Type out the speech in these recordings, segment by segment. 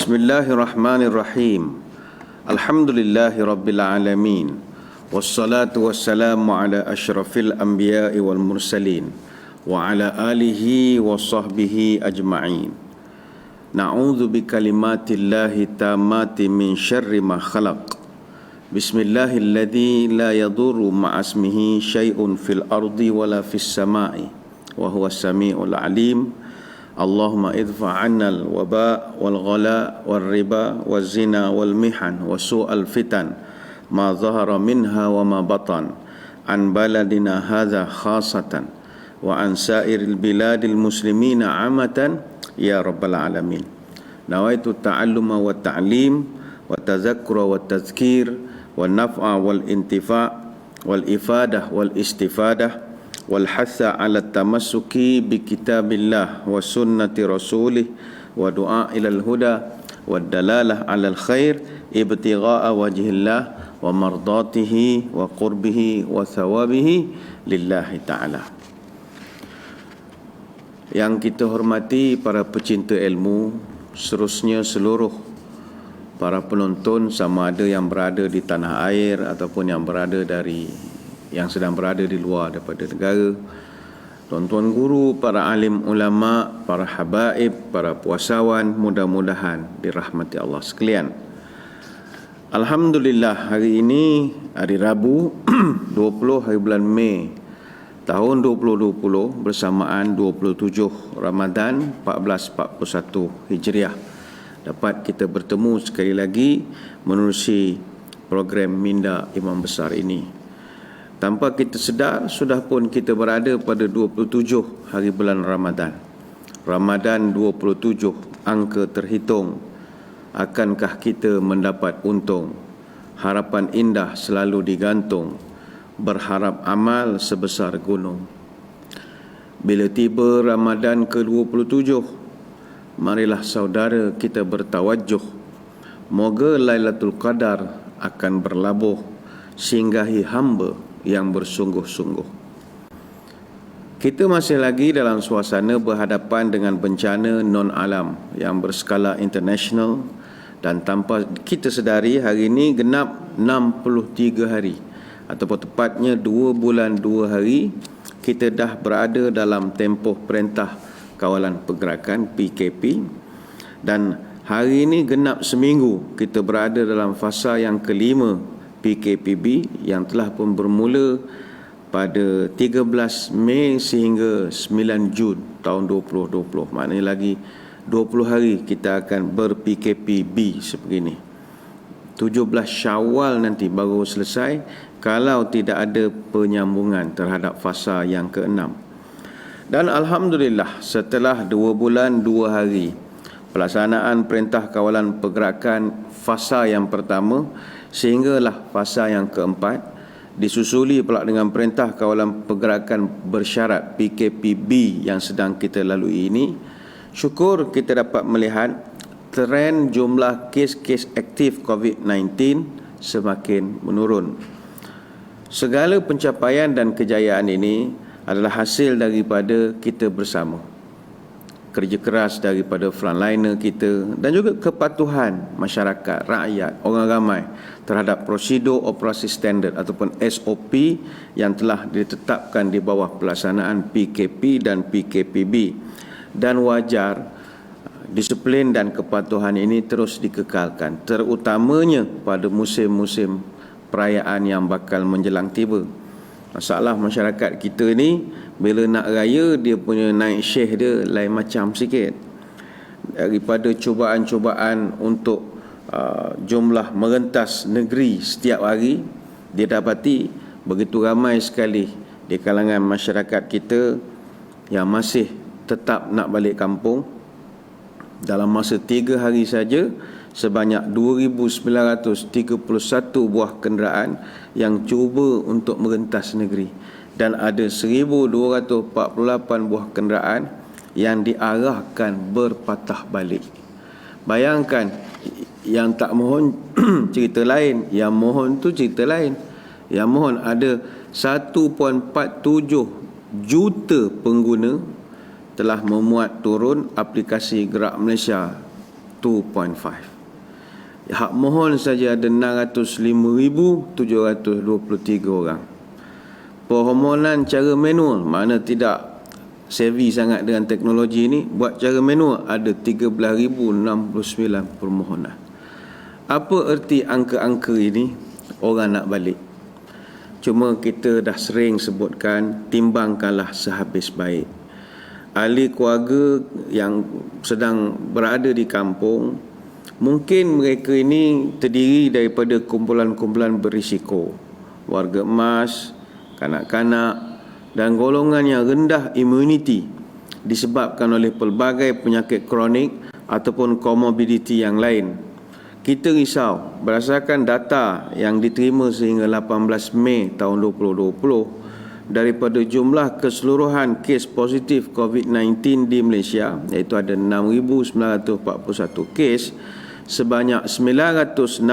Bismillahirrahmanirrahim. Alhamdulillahi rabbil alamin. Wassalatu wassalamu ala asyrafil anbiya'i wal mursalin wa ala alihi wa sahbihi ajma'in. Na'udzu bikalimatillahi tammati min syarri ma khalaq. Bismillahilladzi la yadurru ma'asmihi syai'un fil ardi wala fis sama'i wa huwas sami'ul alim. Allahumma idfa' 'anna al-waba' wal-ghala' wal-riba waz-zina wal-mihan wa su'al fitan ma zahara minha wa ma batan an baladina hadha khasatan wa an sa'iril biladil muslimina 'amatan ya rabbal alamin. Nawaitu ta'alluma wa ta'lim wa tazakkura wa tazkir wa naf'a wal intifa' wal ifadah wal istifadah wal hatha ala tamassuki bi kitabillah wa sunnati rasulih wa du'a ilal huda wa dalalah alal khair ibtigha'a wajhillah wa mardatihi wa qurbihi wa thawabihi lillahi ta'ala. Yang kita hormati para pecinta ilmu, seterusnya seluruh para penonton, sama ada yang berada di tanah air ataupun yang sedang berada di luar daripada negara, tuan-tuan guru, para alim ulama, para habaib, para puasawan, mudah-mudahan dirahmati Allah sekalian. Alhamdulillah, hari ini hari Rabu 20 hari bulan Mei tahun 2020 bersamaan 27 Ramadan 1441 Hijriah, dapat kita bertemu sekali lagi menerusi program Minda Imam Besar ini. Tanpa kita sedar, sudah pun kita berada pada 27 hari bulan Ramadan. Ramadan 27, angka terhitung. Akankah kita mendapat untung? Harapan indah selalu digantung, berharap amal sebesar gunung. Bila tiba Ramadan ke-27, marilah saudara kita bertawajuh. Moga Lailatul Qadar akan berlabuh singgahi hamba yang bersungguh-sungguh. Kita masih lagi dalam suasana berhadapan dengan bencana non-alam yang berskala international, dan tanpa kita sedari hari ini genap 63 hari ataupun tepatnya 2 bulan 2 hari kita dah berada dalam tempoh Perintah Kawalan Pergerakan PKP, dan hari ini genap seminggu kita berada dalam fasa yang kelima PKPB yang telah pun bermula pada 13 Mei sehingga 9 Jun tahun 2020. Maknanya lagi 20 hari kita akan ber-PKPB sebegini. 17 Syawal nanti baru selesai kalau tidak ada penyambungan terhadap fasa yang ke-6. Dan Alhamdulillah, setelah 2 bulan 2 hari pelaksanaan Perintah Kawalan Pergerakan fasa yang pertama sehinggalah fasa yang keempat, disusuli pula dengan Perintah Kawalan Pergerakan Bersyarat PKPB yang sedang kita lalui ini, syukur kita dapat melihat trend jumlah kes-kes aktif COVID-19 semakin menurun. Segala pencapaian dan kejayaan ini adalah hasil daripada kita bersama, kerja keras daripada frontliner kita dan juga kepatuhan masyarakat, rakyat, orang ramai terhadap prosedur operasi standard ataupun SOP yang telah ditetapkan di bawah pelaksanaan PKP dan PKPB. Dan wajar disiplin dan kepatuhan ini terus dikekalkan, terutamanya pada musim-musim perayaan yang bakal menjelang tiba. Masalah masyarakat kita ni, bila nak raya, dia punya naik syekh dia lain macam sikit. Daripada cubaan-cubaan untuk jumlah merentas negeri setiap hari, dia dapati begitu ramai sekali di kalangan masyarakat kita yang masih tetap nak balik kampung. Dalam masa 3 hari saja, sebanyak 2,931 buah kenderaan yang cuba untuk merentas negeri, dan ada 1,248 buah kenderaan yang diarahkan berpatah balik. Bayangkan, yang tak mohon cerita lain, yang mohon tu cerita lain. Yang mohon ada 1.47 juta pengguna telah memuat turun aplikasi Gerak Malaysia 2.5. Hak mohon saja ada 605,723 orang. Permohonan cara manual, mana tidak savvy sangat dengan teknologi ini, buat cara manual ada 13,069 permohonan. Apa erti angka-angka ini? Orang nak balik. Cuma kita dah sering sebutkan, timbangkanlah sehabis baik. Ahli keluarga yang sedang berada di kampung, mungkin mereka ini terdiri daripada kumpulan-kumpulan berisiko, warga emas, kanak-kanak dan golongan yang rendah imuniti disebabkan oleh pelbagai penyakit kronik ataupun komorbiditi yang lain. Kita risau berdasarkan data yang diterima sehingga 18 Mei tahun 2020 daripada jumlah keseluruhan kes positif COVID-19 di Malaysia, iaitu ada 6,941 kes, sebanyak 961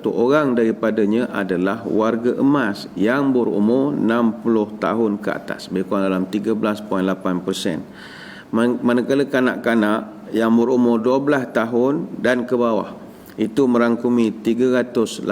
orang daripadanya adalah warga emas yang berumur 60 tahun ke atas, lebih kurang dalam 13.8%. Manakala kanak-kanak yang berumur 12 tahun dan ke bawah itu merangkumi 318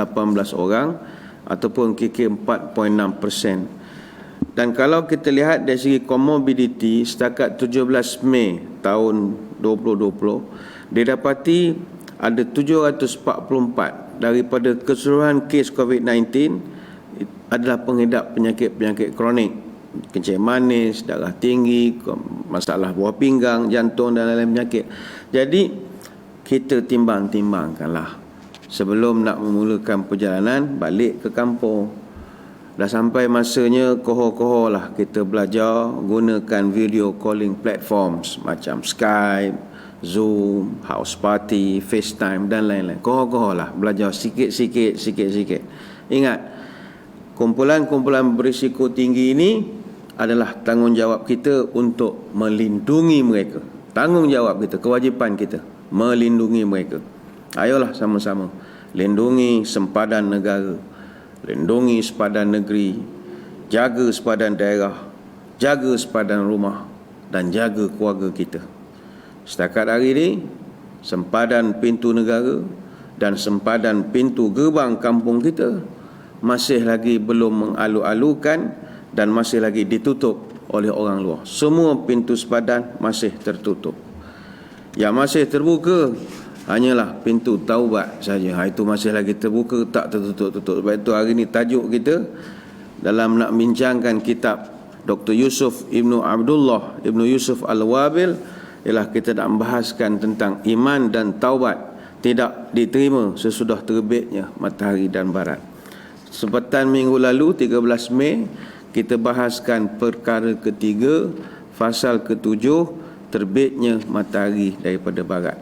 orang ataupun kira 4.6%. Dan kalau kita lihat dari segi komorbiditi, setakat 17 Mei tahun 2020 didapati ada 744 daripada keseluruhan kes COVID-19 adalah pengidap penyakit-penyakit kronik, kencing manis, darah tinggi, masalah buah pinggang, jantung dan lain-lain penyakit. Jadi kita timbang-timbangkanlah sebelum nak memulakan perjalanan balik ke kampung. Dah sampai masanya koho-koho lah kita belajar gunakan video calling platforms macam Skype, Zoom, House Party, FaceTime dan lain-lain. Koho-koho lah belajar sikit-sikit. Ingat, kumpulan-kumpulan berisiko tinggi ini adalah tanggungjawab kita untuk melindungi mereka. Tanggungjawab kita, kewajipan kita melindungi mereka. Ayolah sama-sama lindungi sempadan negara, lindungi sempadan negeri, jaga sempadan daerah, jaga sempadan rumah dan jaga keluarga kita. Setakat hari ini, sempadan pintu negara dan sempadan pintu gerbang kampung kita masih lagi belum mengalu-alukan dan masih lagi ditutup oleh orang luar. Semua pintu sempadan masih tertutup. Yang masih terbuka hanyalah pintu taubat saja. Itu masih lagi terbuka, tak tertutup-tutup. Sebab itu hari ini tajuk kita dalam nak bincangkan kitab Dr. Yusuf Ibnu Abdullah Ibnu Yusuf Al-Wabil ialah kita nak membahaskan tentang iman dan taubat tidak diterima sesudah terbitnya matahari dan barat. Sepatan minggu lalu 13 Mei kita bahaskan perkara ketiga, fasal ketujuh, terbitnya matahari daripada barat.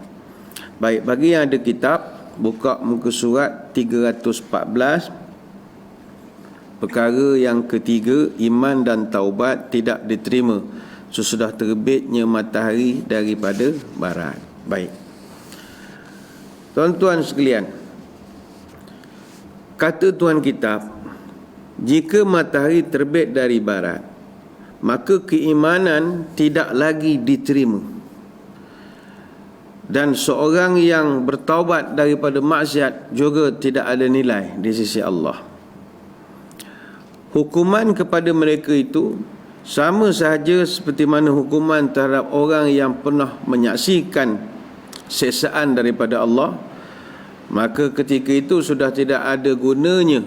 Baik, bagi yang ada kitab, buka muka surat 314. Perkara yang ketiga, iman dan taubat tidak diterima sesudah terbitnya matahari daripada barat. Baik, tuan-tuan sekalian, kata tuan kitab, jika matahari terbit dari barat, maka keimanan tidak lagi diterima, dan seorang yang bertaubat daripada maksiat juga tidak ada nilai di sisi Allah. Hukuman kepada mereka itu sama sahaja seperti mana hukuman terhadap orang yang pernah menyaksikan siksaan daripada Allah. Maka ketika itu sudah tidak ada gunanya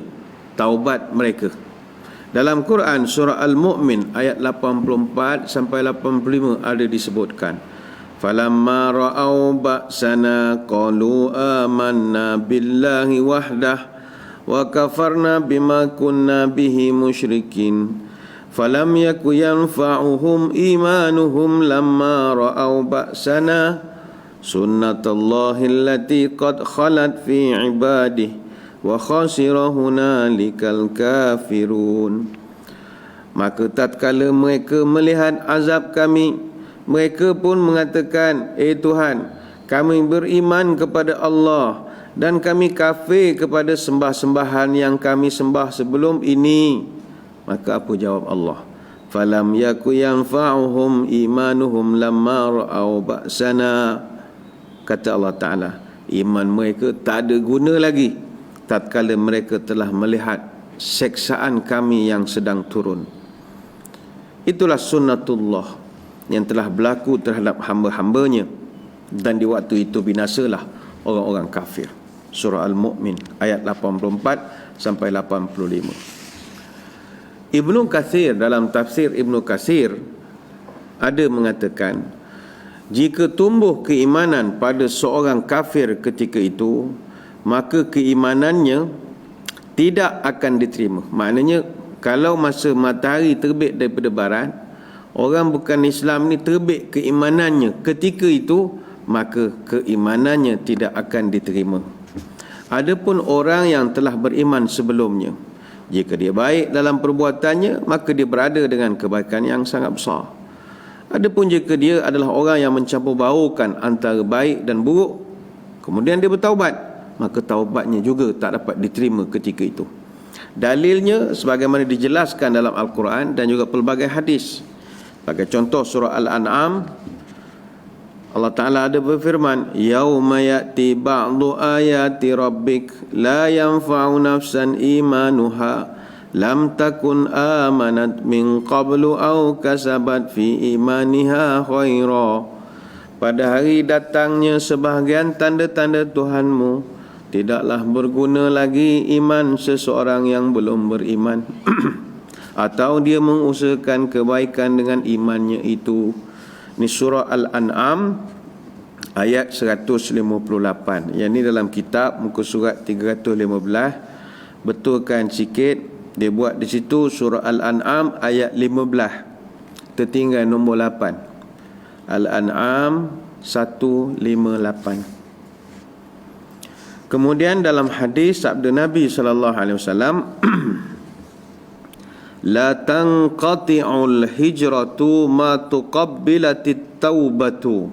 taubat mereka. Dalam Quran surah Al-Mu'min ayat 84 sampai 85 ada disebutkan, falamma ra'au ba'sana qalu amanna billahi wahdah wa kafarna bima kunna bihi musyrikin falam yaku yanfa'uhum imanuhum lamma ra'au ba'sana sunnatullahi allati qad khalat fi ibadihi wa khasira hunalikal kafirun. Maka tatkala mereka melihat azab kami, mereka pun mengatakan, Tuhan, kami beriman kepada Allah dan kami kafir kepada sembah-sembahan yang kami sembah sebelum ini. Maka apa jawab Allah? Falam yaku yanfa'uhum imanuhum lamma ra'au ba'sana. Kata Allah Ta'ala, iman mereka tak ada guna lagi tatkala mereka telah melihat seksaan kami yang sedang turun. Itulah sunnatullah yang telah berlaku terhadap hamba-hambanya, dan di waktu itu binasalah orang-orang kafir. Surah Al-Mu'min ayat 84 sampai 85. Ibnu Katsir, dalam tafsir Ibnu Katsir ada mengatakan, jika tumbuh keimanan pada seorang kafir ketika itu, maka keimanannya tidak akan diterima. Maknanya kalau masa matahari terbit daripada barat, orang bukan Islam ni terbit keimanannya ketika itu, maka keimanannya tidak akan diterima. Adapun orang yang telah beriman sebelumnya, jika dia baik dalam perbuatannya, maka dia berada dengan kebaikan yang sangat besar. Adapun jika dia adalah orang yang mencampur baurkan antara baik dan buruk, kemudian dia bertaubat, maka taubatnya juga tak dapat diterima ketika itu. Dalilnya sebagaimana dijelaskan dalam Al-Quran dan juga pelbagai hadis. Sebagai contoh, surah Al-An'am, Allah Ta'ala ada berfirman, yauma ya'ti ba'du ayati rabbik la yanfa'u nafsan imanuha lam takun amanat min qablu aw kasabat fi imaniha khaira. Pada hari datangnya sebahagian tanda-tanda Tuhanmu, tidaklah berguna lagi iman seseorang yang belum beriman atau dia mengusahakan kebaikan dengan imannya itu. Ini surah Al-An'am ayat 158. Yang ini dalam kitab muka surat 315. Betulkan sikit, dia buat di situ surah Al-An'am ayat 15, tertinggal nombor 8. Al-An'am 158. Kemudian dalam hadis sabda Nabi sallallahu alaihi wasallam, la tanqati'ul hijratu ma tuqabbilatit taubatu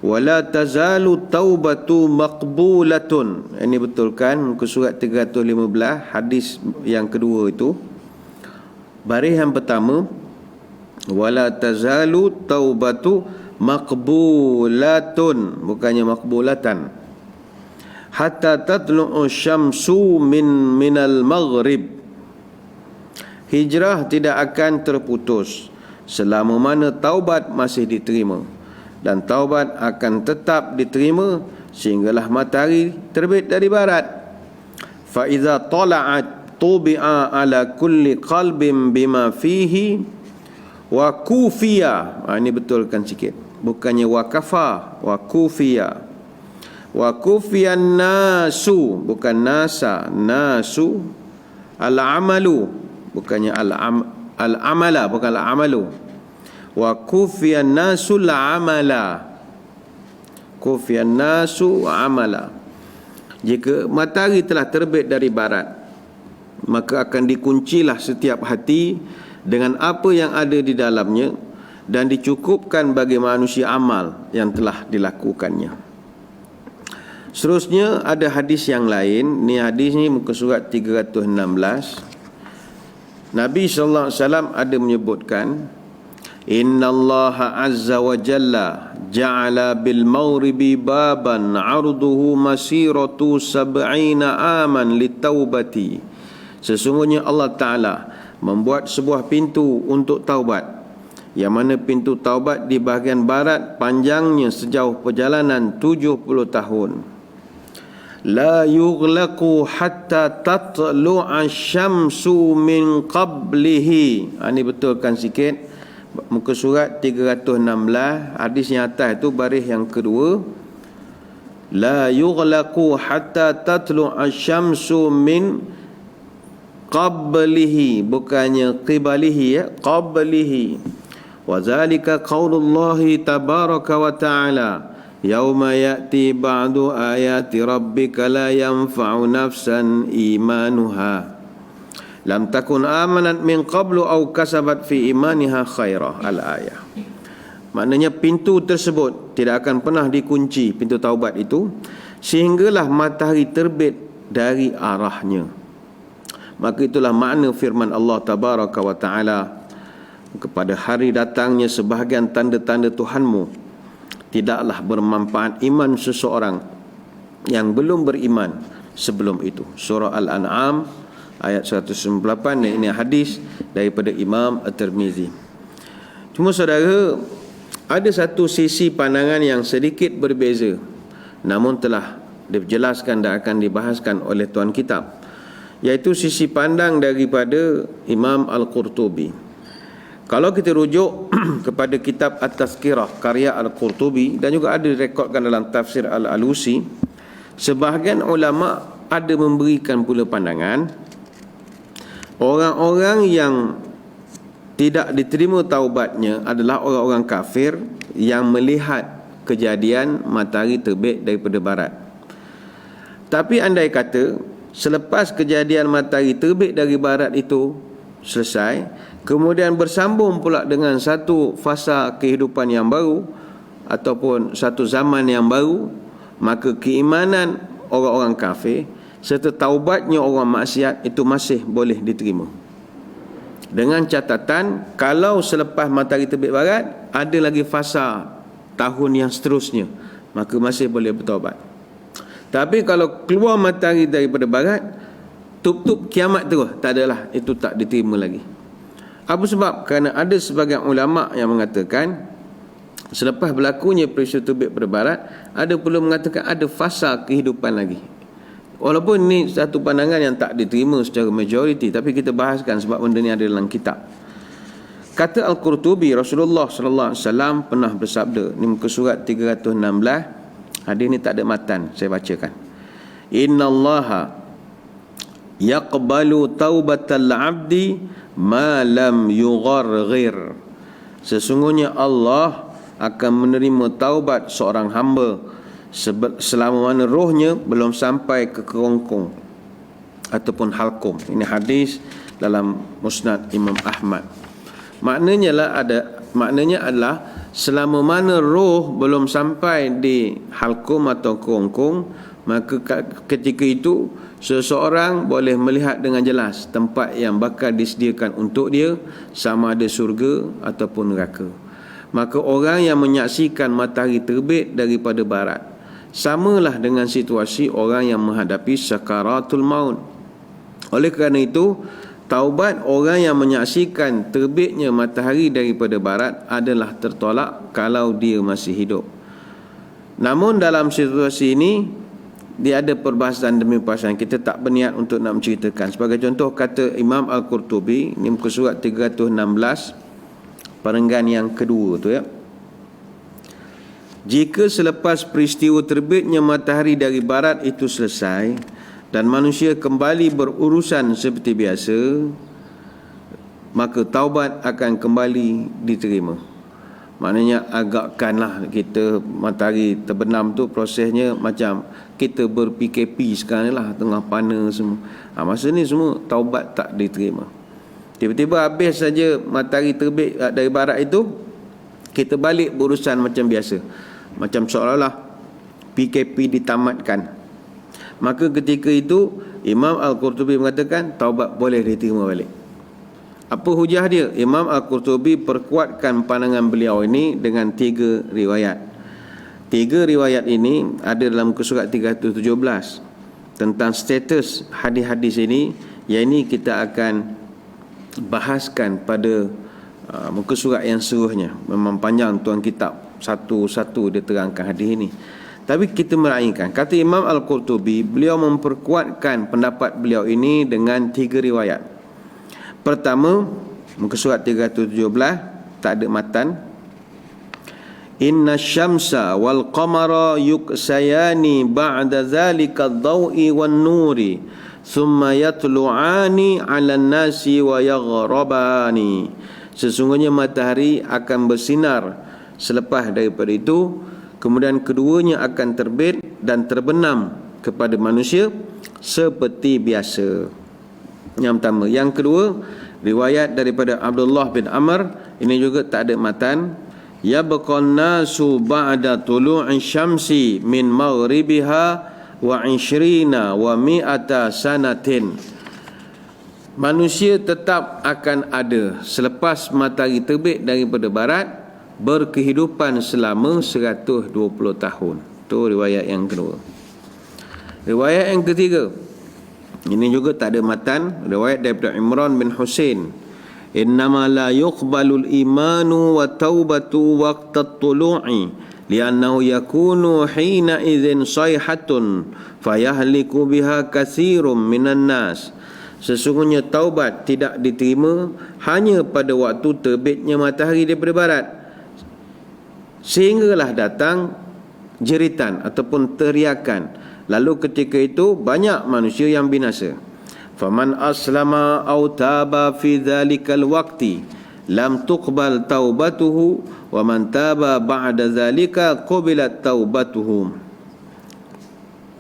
wa la tazalu taubatu maqbulatun. Ini betulkan muka surat 315, hadis yang kedua itu. Baris yang pertama, wa la tazalu taubatu maqbulatun, bukannya maqbulatan, hatta tatlu'u syamsu minal maghrib. Hijrah tidak akan terputus selama mana taubat masih diterima, dan taubat akan tetap diterima sehinggalah matahari terbit dari barat. Fa iza tala'at tubi'a ala kulli qalbin bima fihi wa kufiya. Ini betulkan sikit, bukannya wakafa, wa kufiya. Wa kufiyan nasu, bukan nasa, nasu. Al-amalu, bukannya al-amala, bukan al-amalu. Wa kufiyan nasu al-amala, kufiyan nasu amala. Jika matahari telah terbit dari barat, maka akan dikuncilah setiap hati dengan apa yang ada di dalamnya, dan dicukupkan bagi manusia amal yang telah dilakukannya. Seterusnya ada hadis yang lain. Ni hadis ni muka surat 316. Nabi sallallahu alaihi wasallam ada menyebutkan, innallaha azza wa jalla ja'ala bil maghribi baban 'arduhu masiratu 70 aman litaubati. Sesungguhnya Allah Ta'ala membuat sebuah pintu untuk taubat, yang mana pintu taubat di bahagian barat panjangnya sejauh perjalanan 70 tahun. La yughlaqu hatta tatlu'a syamsu min qablihi. Ini betulkan sikit, muka surat 316, hadis yang atas itu baris yang kedua. La yughlaqu hatta tatlu'a syamsu min qablihi, bukannya qibalihi, ya, qablihi. Wa zalika qaulullahi tabaraka wa ta'ala, yauma ya'ti ba'du ayati rabbika la yanfa'u nafsan imanuha lam takun amanat min qablu aw kasabat fi imaniha khairah. Al-ayah. Maknanya pintu tersebut tidak akan pernah dikunci, pintu taubat itu, sehinggalah matahari terbit dari arahnya. Maka itulah makna firman Allah tabaraka wa ta'ala, kepada hari datangnya sebahagian tanda-tanda Tuhanmu, tidaklah bermanfaat iman seseorang yang belum beriman sebelum itu. Surah Al-An'am ayat 198, dan ini hadis daripada Imam At-Tirmizi. Cuma saudara, ada satu sisi pandangan yang sedikit berbeza, namun telah dijelaskan dan akan dibahaskan oleh tuan kitab, iaitu sisi pandang daripada Imam Al-Qurtubi. Kalau kita rujuk kepada kitab At-Tazkirah karya Al-Qurtubi, dan juga ada direkodkan dalam tafsir Al-Alusi, sebahagian ulama ada memberikan pula pandangan orang-orang yang tidak diterima taubatnya adalah orang-orang kafir yang melihat kejadian matahari terbit daripada barat. Tapi andai kata selepas kejadian matahari terbit dari barat itu selesai, kemudian bersambung pula dengan satu fasa kehidupan yang baru ataupun satu zaman yang baru, maka keimanan orang-orang kafir serta taubatnya orang maksiat itu masih boleh diterima. Dengan catatan, kalau selepas matahari terbit barat ada lagi fasa tahun yang seterusnya, maka masih boleh bertaubat. Tapi kalau keluar matahari daripada barat, tup-tup kiamat terus, tak adalah, itu tak diterima lagi. Apa sebab? Kerana ada sebagian ulama yang mengatakan selepas berlakunya peristiwa terbit pada barat, ada pula mengatakan ada fasa kehidupan lagi. Walaupun ini satu pandangan yang tak diterima secara majoriti, tapi kita bahaskan sebab benda ni ada dalam kitab. Kata Al-Qurtubi, Rasulullah sallallahu alaihi wasallam pernah bersabda, ni muka surat 316, hadis ni tak ada matan, saya bacakan. Innallaha yaqbalu taubatal 'abdi ma lam yugharghir. Sesungguhnya Allah akan menerima taubat seorang hamba selama mana rohnya belum sampai ke kerongkong ataupun halkum. Ini hadis dalam Musnad Imam Ahmad. Maknanya adalah selama mana roh belum sampai di halkum atau kerongkong, maka ketika itu seseorang boleh melihat dengan jelas tempat yang bakal disediakan untuk dia, sama ada syurga ataupun neraka. Maka orang yang menyaksikan matahari terbit daripada barat samalah dengan situasi orang yang menghadapi sakaratul maut. Oleh kerana itu, taubat orang yang menyaksikan terbitnya matahari daripada barat adalah tertolak kalau dia masih hidup. Namun dalam situasi ini dia ada perbahasan demi perbahasan, kita tak berniat untuk nak menceritakan. Sebagai contoh, kata Imam Al-Qurtubi, ini muka surat 316, perenggan yang kedua tu ya. Jika selepas peristiwa terbitnya matahari dari barat itu selesai dan manusia kembali berurusan seperti biasa, maka taubat akan kembali diterima. Maknanya agakkanlah kita matahari terbenam tu prosesnya macam kita ber-PKP sekarang lah, tengah panas semua. Masa ni semua taubat tak diterima. Tiba-tiba habis saja matahari terbit dari barat itu, kita balik berurusan macam biasa, macam seolah-olah PKP ditamatkan. Maka ketika itu Imam Al-Qurtubi mengatakan taubat boleh diterima balik. Apa hujah dia? Imam Al-Qurtubi perkuatkan pandangan beliau ini dengan 3 riwayat. 3 riwayat ini ada dalam surat 317 tentang status hadis-hadis ini, yang ini kita akan bahaskan pada muka surat yang seterusnya. Memang panjang tuan kitab, satu-satu dia terangkan hadis ini. Tapi kita meraihkan, kata Imam Al-Qurtubi, beliau memperkuatkan pendapat beliau ini dengan 3 riwayat. Pertama, muka surat 317, tak ada matan. Inna syamsa wal qamara yuksayani ba'da zalika ad-daw'i wan nuri thumma yatlu'ani 'alan nasi wa yaghrabani. Sesungguhnya matahari akan bersinar selepas daripada itu, kemudian keduanya akan terbit dan terbenam kepada manusia seperti biasa. Yang pertama. Yang kedua, riwayat daripada Abdullah bin Amr, ini juga tak ada matan. Yabqan nasu ba'da tulu'i syamsi min maghribiha wa 20 wa mi'ata sanatin. Manusia tetap akan ada selepas matahari terbit daripada barat berkehidupan selama 120 tahun. Itu riwayat yang kedua. Riwayat yang ketiga, ini juga tak ada matan, riwayat daripada Imran bin Husain. Innama la yuqbalul imanu wa taubatu waqta at-tulu'i li'annahu yakunu hina idzin sayhatun fayahliku biha katsirun minan nas. Sesungguhnya taubat tidak diterima hanya pada waktu terbitnya matahari daripada barat, sehinggalah datang jeritan ataupun teriakan, lalu ketika itu banyak manusia yang binasa. Faman aslama aw taba fi dzalikal waqti lam tuqbal taubatuhu wa man taba ba'da dzalika qubilat taubatuhu.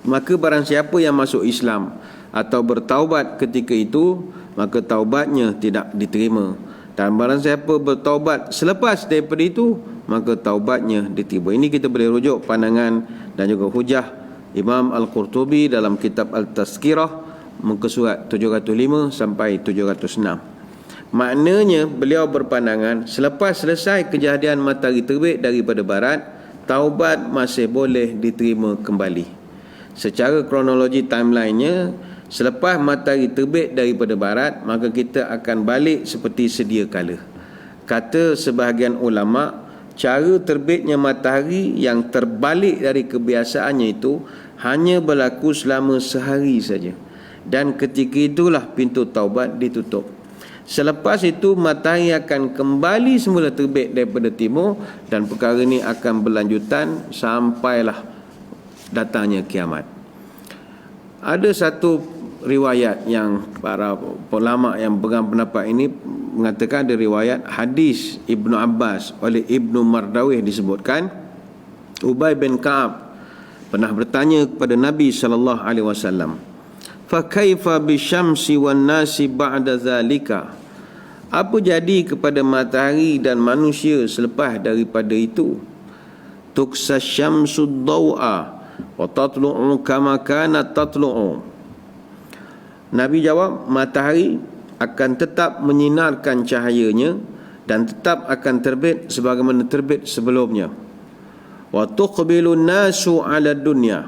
Maka barang siapa yang masuk Islam atau bertaubat ketika itu, maka taubatnya tidak diterima. Dan barang siapa bertaubat selepas daripada itu, maka taubatnya diterima. Ini kita boleh rujuk pandangan dan juga hujah Imam Al-Qurtubi dalam kitab Al-Tazkirah, muka surat 705 sampai 706. Maknanya beliau berpandangan selepas selesai kejadian matahari terbit daripada barat, taubat masih boleh diterima kembali. Secara kronologi timeline-nya, selepas matahari terbit daripada barat, maka kita akan balik seperti sedia kala. Kata sebahagian ulama, cara terbitnya matahari yang terbalik dari kebiasaannya itu hanya berlaku selama sehari saja. Dan ketika itulah pintu taubat ditutup. Selepas itu matahari akan kembali semula terbit daripada timur, dan perkara ini akan berlanjutan sampailah datangnya kiamat. Ada satu riwayat yang para ulama yang pegang pendapat ini mengatakan, ada riwayat hadis Ibnu Abbas oleh Ibnu Mardawih disebutkan, Ubay bin Ka'ab pernah bertanya kepada Nabi SAW, fa kaifa bisyamsi wan nasi ba'da zalika? Apa jadi kepada matahari dan manusia selepas daripada itu? Tuksa syamsu daw'a wa tatlu'u kama kanat tatlu'u. Nabi jawab, matahari akan tetap menyinarkan cahayanya dan tetap akan terbit sebagaimana terbit sebelumnya. Wa tuqbilu nasu 'ala dunya,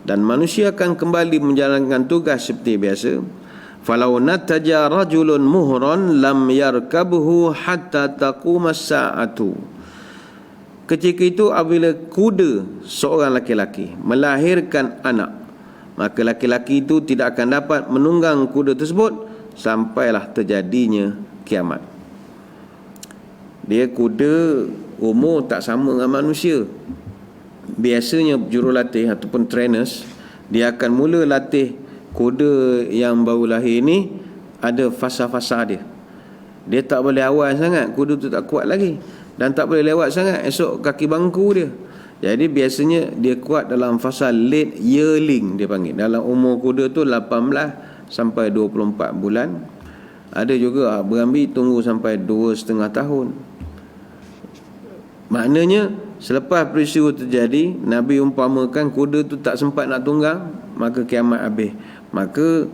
dan manusia akan kembali menjalankan tugas seperti biasa. Falau nataja rajulun muhran lam yarkabhu hatta taqumas sa'atu. Ketika itu apabila kuda seorang laki-laki melahirkan anak, maka laki-laki itu tidak akan dapat menunggang kuda tersebut sampailah terjadinya kiamat. Dia kuda umur tak sama dengan manusia. Biasanya jurulatih ataupun trainers, dia akan mula latih kuda yang baru lahir ni, ada fasa-fasa dia. Dia tak boleh awal sangat, kuda tu tak kuat lagi, dan tak boleh lewat sangat, esok kaki bangku dia. Jadi biasanya dia kuat dalam fasa late yearling, dia panggil. Dalam umur kuda tu 18 sampai 24 bulan. Ada juga berambil tunggu sampai 2,5 tahun. Maknanya selepas peristiwa terjadi, Nabi umpamakan kuda tu tak sempat nak tunggang, maka kiamat habis. Maka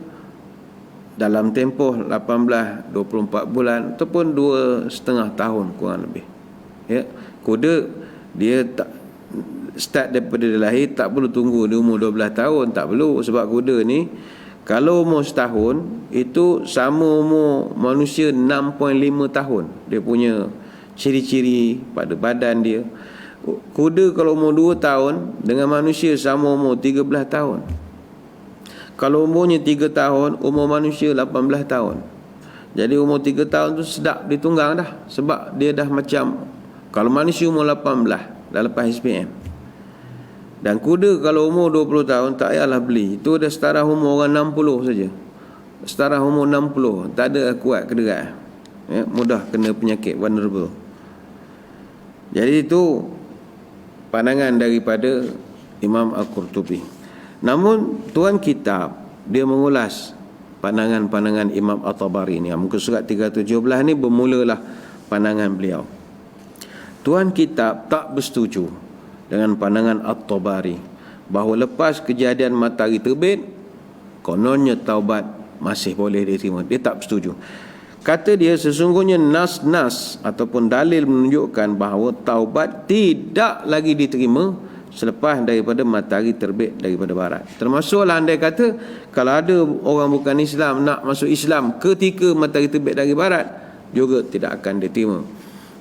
dalam tempoh 18, 24 bulan ataupun 2,5 tahun kurang lebih, ya, kuda dia tak start daripada dia lahir, tak perlu tunggu dia umur 12 tahun, tak perlu. Sebab kuda ni kalau umur setahun, itu sama umur manusia 6.5 tahun. Dia punya ciri-ciri pada badan dia. Kuda kalau umur 2 tahun dengan manusia sama umur 13 tahun. Kalau umurnya 3 tahun, umur manusia 18 tahun. Jadi umur 3 tahun tu sedap ditunggang dah. Sebab dia dah macam, kalau manusia umur 18 dah lepas SPM. Dan kuda kalau umur 20 tahun tak payahlah beli. Itu dah setara umur orang 60 saja. Setara umur 60, tak ada kuat kederat, ya, mudah kena penyakit, vulnerable. Jadi itu pandangan daripada Imam Al-Qurtubi. Namun tuan kitab dia mengulas pandangan-pandangan Imam At-Tabari ni. Muka surat 317 ni bermulalah pandangan beliau. Tuan kitab tak bersetuju dengan pandangan At-Tabari bahawa lepas kejadian matahari terbit kononnya taubat masih boleh diterima. Dia tak bersetuju. Kata dia, sesungguhnya nas-nas ataupun dalil menunjukkan bahawa taubat tidak lagi diterima selepas daripada matahari terbit daripada barat. Termasuklah andai kata kalau ada orang bukan Islam nak masuk Islam ketika matahari terbit dari barat, juga tidak akan diterima.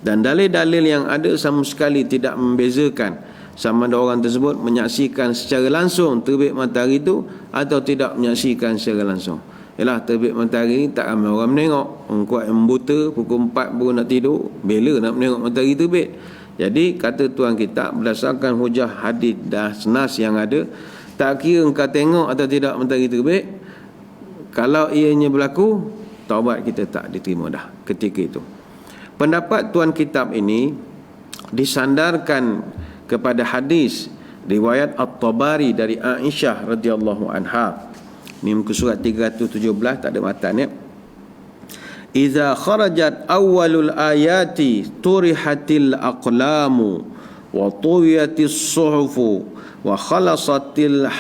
Dan dalil-dalil yang ada sama sekali tidak membezakan sama ada orang tersebut menyaksikan secara langsung terbit matahari itu atau tidak menyaksikan secara langsung. Yalah, terbit matahari ni tak ramai orang menengok. Orang kuat yang buta pukul 4 baru nak tidur, bila nak menengok matahari terbit. Jadi kata tuan kita, berdasarkan hujah hadis dan nas yang ada, tak kira engkau tengok atau tidak matahari terbit, kalau ianya berlaku, taubat kita tak diterima dah ketika itu. Pendapat tuan kitab ini disandarkan kepada hadis riwayat At-Tabari dari Aisyah radhiyallahu anha. Ni muka surat 317, tak ada matan ya. Iza kharajat awwalul ayati turihatil aqlamu wa tuwiyatis suhufu wa khalasatil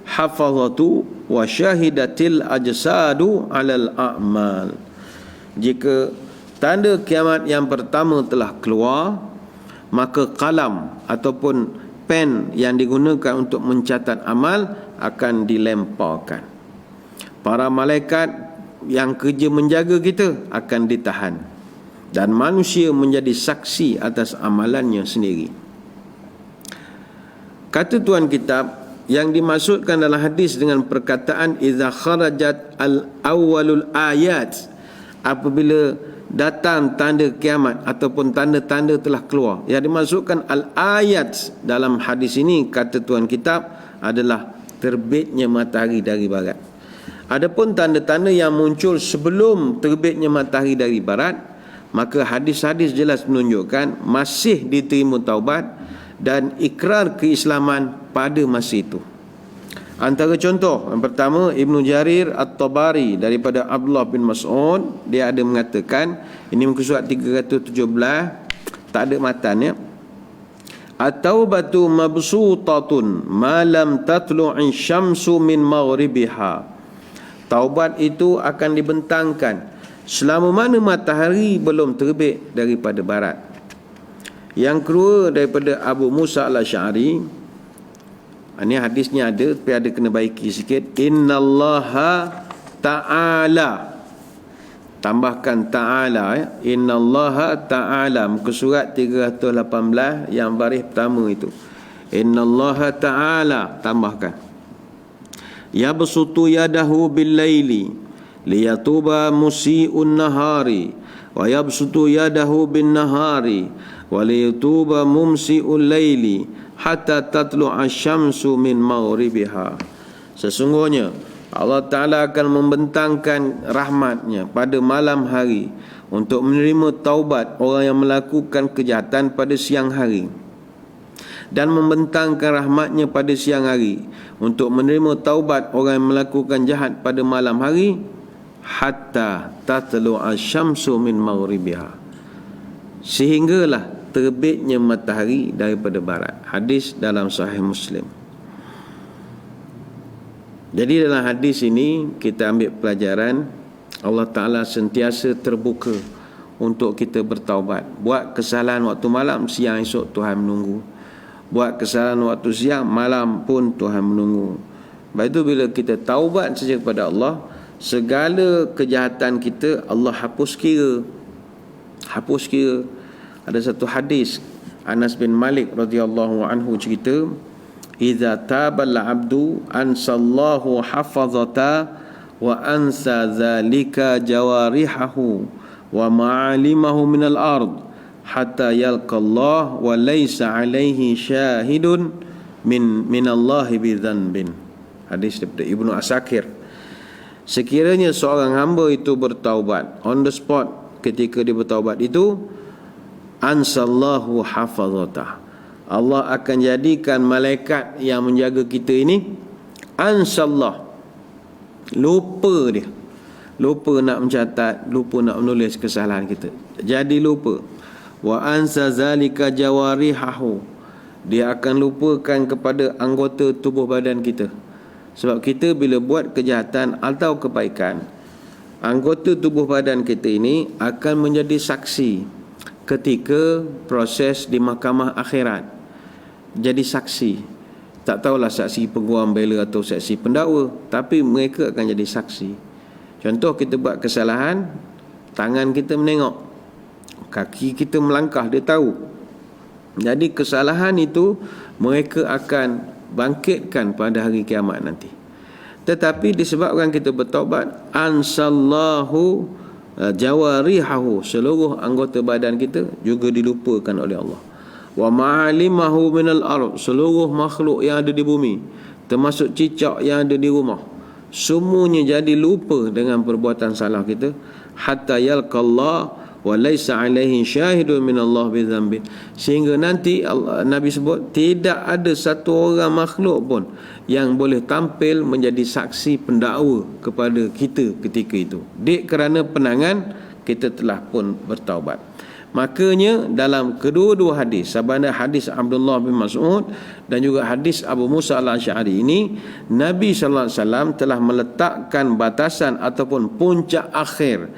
hafazatu wa syahidatil ajsadu alal a'mal. Jika tanda kiamat yang pertama telah keluar, maka kalam ataupun pen yang digunakan untuk mencatat amal akan dilemparkan. Para malaikat yang kerja menjaga kita akan ditahan, dan manusia menjadi saksi atas amalannya sendiri. Kata tuan kitab, yang dimaksudkan dalam hadis dengan perkataan iza kharajat al-awwalul ayat, apabila datang tanda kiamat ataupun tanda-tanda telah keluar. Yang dimaksudkan al-ayat dalam hadis ini, kata tuan kitab, adalah terbitnya matahari dari barat. Adapun tanda-tanda yang muncul sebelum terbitnya matahari dari barat, maka hadis-hadis jelas menunjukkan masih diterima taubat dan ikrar keislaman pada masa itu. Antara contoh, yang pertama, Ibnu Jarir At-Tabari daripada Abdullah bin Mas'ud, dia ada mengatakan, ini muka surat 317, tak ada matan ya. At-taubatu mabsutatun ma lam tatlu'i syamsu min maghribiha. Taubat itu akan dibentangkan selama mana matahari belum terbit daripada barat. Yang kedua, daripada Abu Musa al-Asy'ari, ini hadisnya ada tapi ada kena baiki sikit. Innallaha ta'ala, tambahkan ta'ala ya. Innallaha ta'ala, muka surat 318 yang baris pertama itu. Innallaha ta'ala, tambahkan. Yabsutu yadahu bil-laili liyatuba musii'un nahari wa yabsutu yadahu bin-nahari wa liyatuba mumsi'ul laili hatta tatlu'a syamsu min maghribiha. Sesungguhnya Allah Ta'ala akan membentangkan rahmatnya pada malam hari untuk menerima taubat orang yang melakukan kejahatan pada siang hari, dan membentangkan rahmatnya pada siang hari untuk menerima taubat orang yang melakukan jahat pada malam hari, hatta tatlu'a syamsu min maghribiha, sehinggalah terbitnya matahari daripada barat. Hadis dalam Sahih Muslim. Jadi dalam hadis ini kita ambil pelajaran, Allah Ta'ala sentiasa terbuka untuk kita bertaubat. Buat kesalahan waktu malam, siang esok Tuhan menunggu. Buat kesalahan waktu siang, malam pun Tuhan menunggu. Lepas itu bila kita taubat saja kepada Allah, segala kejahatan kita Allah hapus kira. Hapus kira. Ada satu hadis Anas bin Malik radhiyallahu anhu cerita, idza tabal abdu ansallahu hafazata wa ansa zalika jawarihahu wa ma'alimahu minal ard hatta yalqallah wa laysa alaihi syahidun minallahi bidzanbin. Hadis daripada Ibnu Asakir. Sekiranya seorang hamba itu bertaubat on the spot, ketika dia bertaubat itu, ansallahu hafazatah, Allah akan jadikan malaikat yang menjaga kita ini, ansallah, lupa dia, lupa nak mencatat, lupa nak menulis kesalahan kita, jadi lupa. Wa ansa zalika jawarihahu, dia akan lupakan kepada anggota tubuh badan kita. Sebab kita bila buat kejahatan atau kebaikan, anggota tubuh badan kita ini akan menjadi saksi ketika proses di mahkamah akhirat. Jadi saksi. Tak tahulah saksi peguam bela atau saksi pendakwa, tapi mereka akan jadi saksi. Contoh, kita buat kesalahan, tangan kita menengok, kaki kita melangkah, dia tahu. Jadi kesalahan itu mereka akan bangkitkan pada hari kiamat nanti. Tetapi disebabkan kita bertaubat, ansallahu jawarihahu, seluruh anggota badan kita juga dilupakan oleh Allah. Wa ma'alimahu minal ardh, seluruh makhluk yang ada di bumi, termasuk cicak yang ada di rumah, semuanya jadi lupa dengan perbuatan salah kita. Hatta yalqallah wa laisa alaihi syahidun minallah bidzambin, sehingga nanti Allah, Nabi sebut, tidak ada satu orang makhluk pun yang boleh tampil menjadi saksi pendakwa kepada kita ketika itu. Dek kerana penangan kita telah pun bertaubat. Makanya dalam kedua-dua hadis, sama ada hadis Abdullah bin Mas'ud dan juga hadis Abu Musa al-Asy'ari ini, Nabi sallallahu alaihi wasallam telah meletakkan batasan ataupun puncak akhir,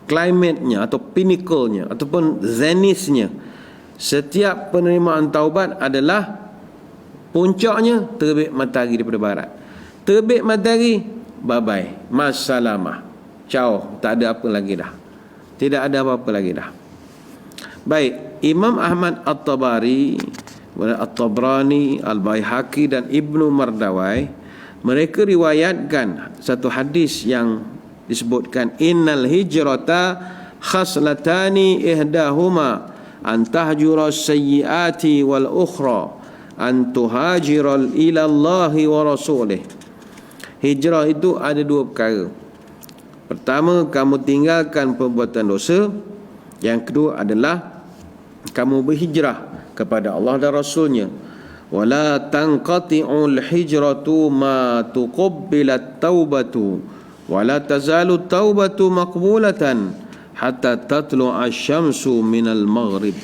klimatnya atau pinnacle-nya ataupun zenithnya setiap penerimaan taubat adalah puncaknya terbit matahari daripada barat. Terbit matahari, bye-bye, masalamah, ciao, tak ada apa lagi dah. Tidak ada apa-apa lagi dah. Baik, Imam Ahmad At-Tabari, At-Tabrani, Al-Baihaqi dan Ibnu Mardawai, mereka riwayatkan satu hadis yang disebutkan, innal hijrata khaslatani ihdahuma an tahjura sayyiati wal ukhra an tuhajira ila Allah wa rasulih. Hijrah itu ada dua perkara. Pertama, kamu tinggalkan perbuatan dosa. Yang kedua adalah kamu berhijrah kepada Allah dan Rasulnya. Wala tanqati'ul hijratu ma tuqabbilat taubatu wala tazalu taubatu maqbulatan hatta tatlu'a asy-syamsu minal maghrib.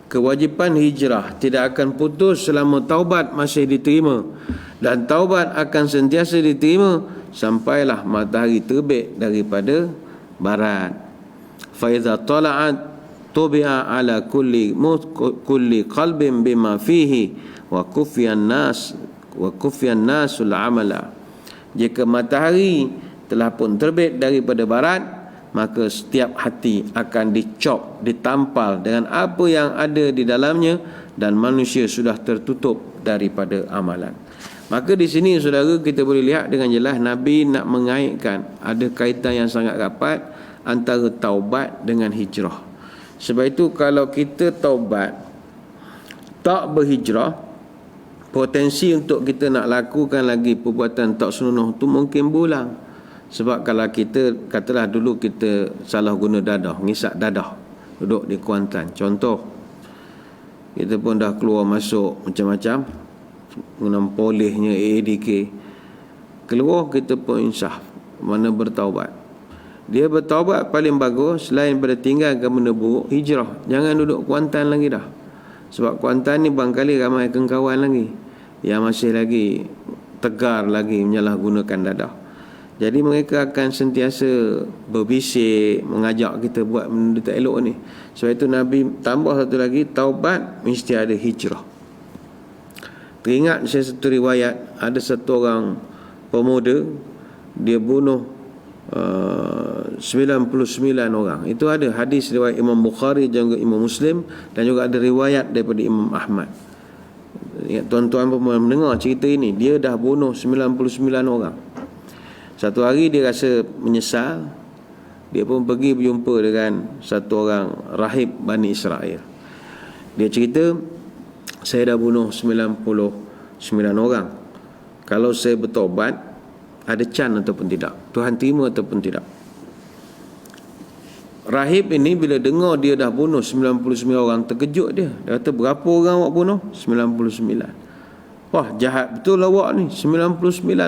Kewajipan hijrah tidak akan putus selama taubat masih diterima, dan taubat akan sentiasa diterima sampailah matahari terbit daripada barat. Fa idza tala'at tubi'a ala kulli qalbin bima fihi wa kufiyan nasul amala. Jika matahari telah pun terbit daripada barat, maka setiap hati akan dicop, ditampal dengan apa yang ada di dalamnya, dan manusia sudah tertutup daripada amalan. Maka di sini saudara, kita boleh lihat dengan jelas Nabi nak mengaitkan ada kaitan yang sangat rapat antara taubat dengan hijrah. Sebab itu kalau kita taubat tak berhijrah, potensi untuk kita nak lakukan lagi perbuatan tak senonoh tu mungkin berulang. Sebab kalau kita, katalah dulu kita salah guna dadah, ngisap dadah, duduk di Kuantan, contoh, kita pun dah keluar masuk macam-macam, guna polihnya AADK, keluar kita pun insaf, mana bertaubat. Dia bertaubat paling bagus, selain pada tinggalkan benda buruk, hijrah. Jangan duduk Kuantan lagi dah. Sebab Kuantan ni barangkali ramai kawan lagi yang masih lagi tegar lagi menyalahgunakan dadah. Jadi mereka akan sentiasa berbisik, mengajak kita buat benda tak elok ni. Sebab itu Nabi tambah satu lagi, taubat mesti ada hijrah. Teringat saya satu riwayat, ada satu orang pemuda, dia bunuh 99 orang. Itu ada hadis riwayat Imam Bukhari dan juga Imam Muslim, dan juga ada riwayat daripada Imam Ahmad. Tuan-tuan pun mendengar cerita ini. Dia dah bunuh 99 orang. Satu hari dia rasa menyesal, dia pun pergi berjumpa dengan satu orang rahib Bani Israel. Dia cerita, saya dah bunuh 99 orang. Kalau saya bertaubat, ada can ataupun tidak, Tuhan terima ataupun tidak. Rahib ini bila dengar dia dah bunuh 99 orang, terkejut dia. Dia kata, berapa orang awak bunuh? 99. Wah, jahat betul awak ni, 99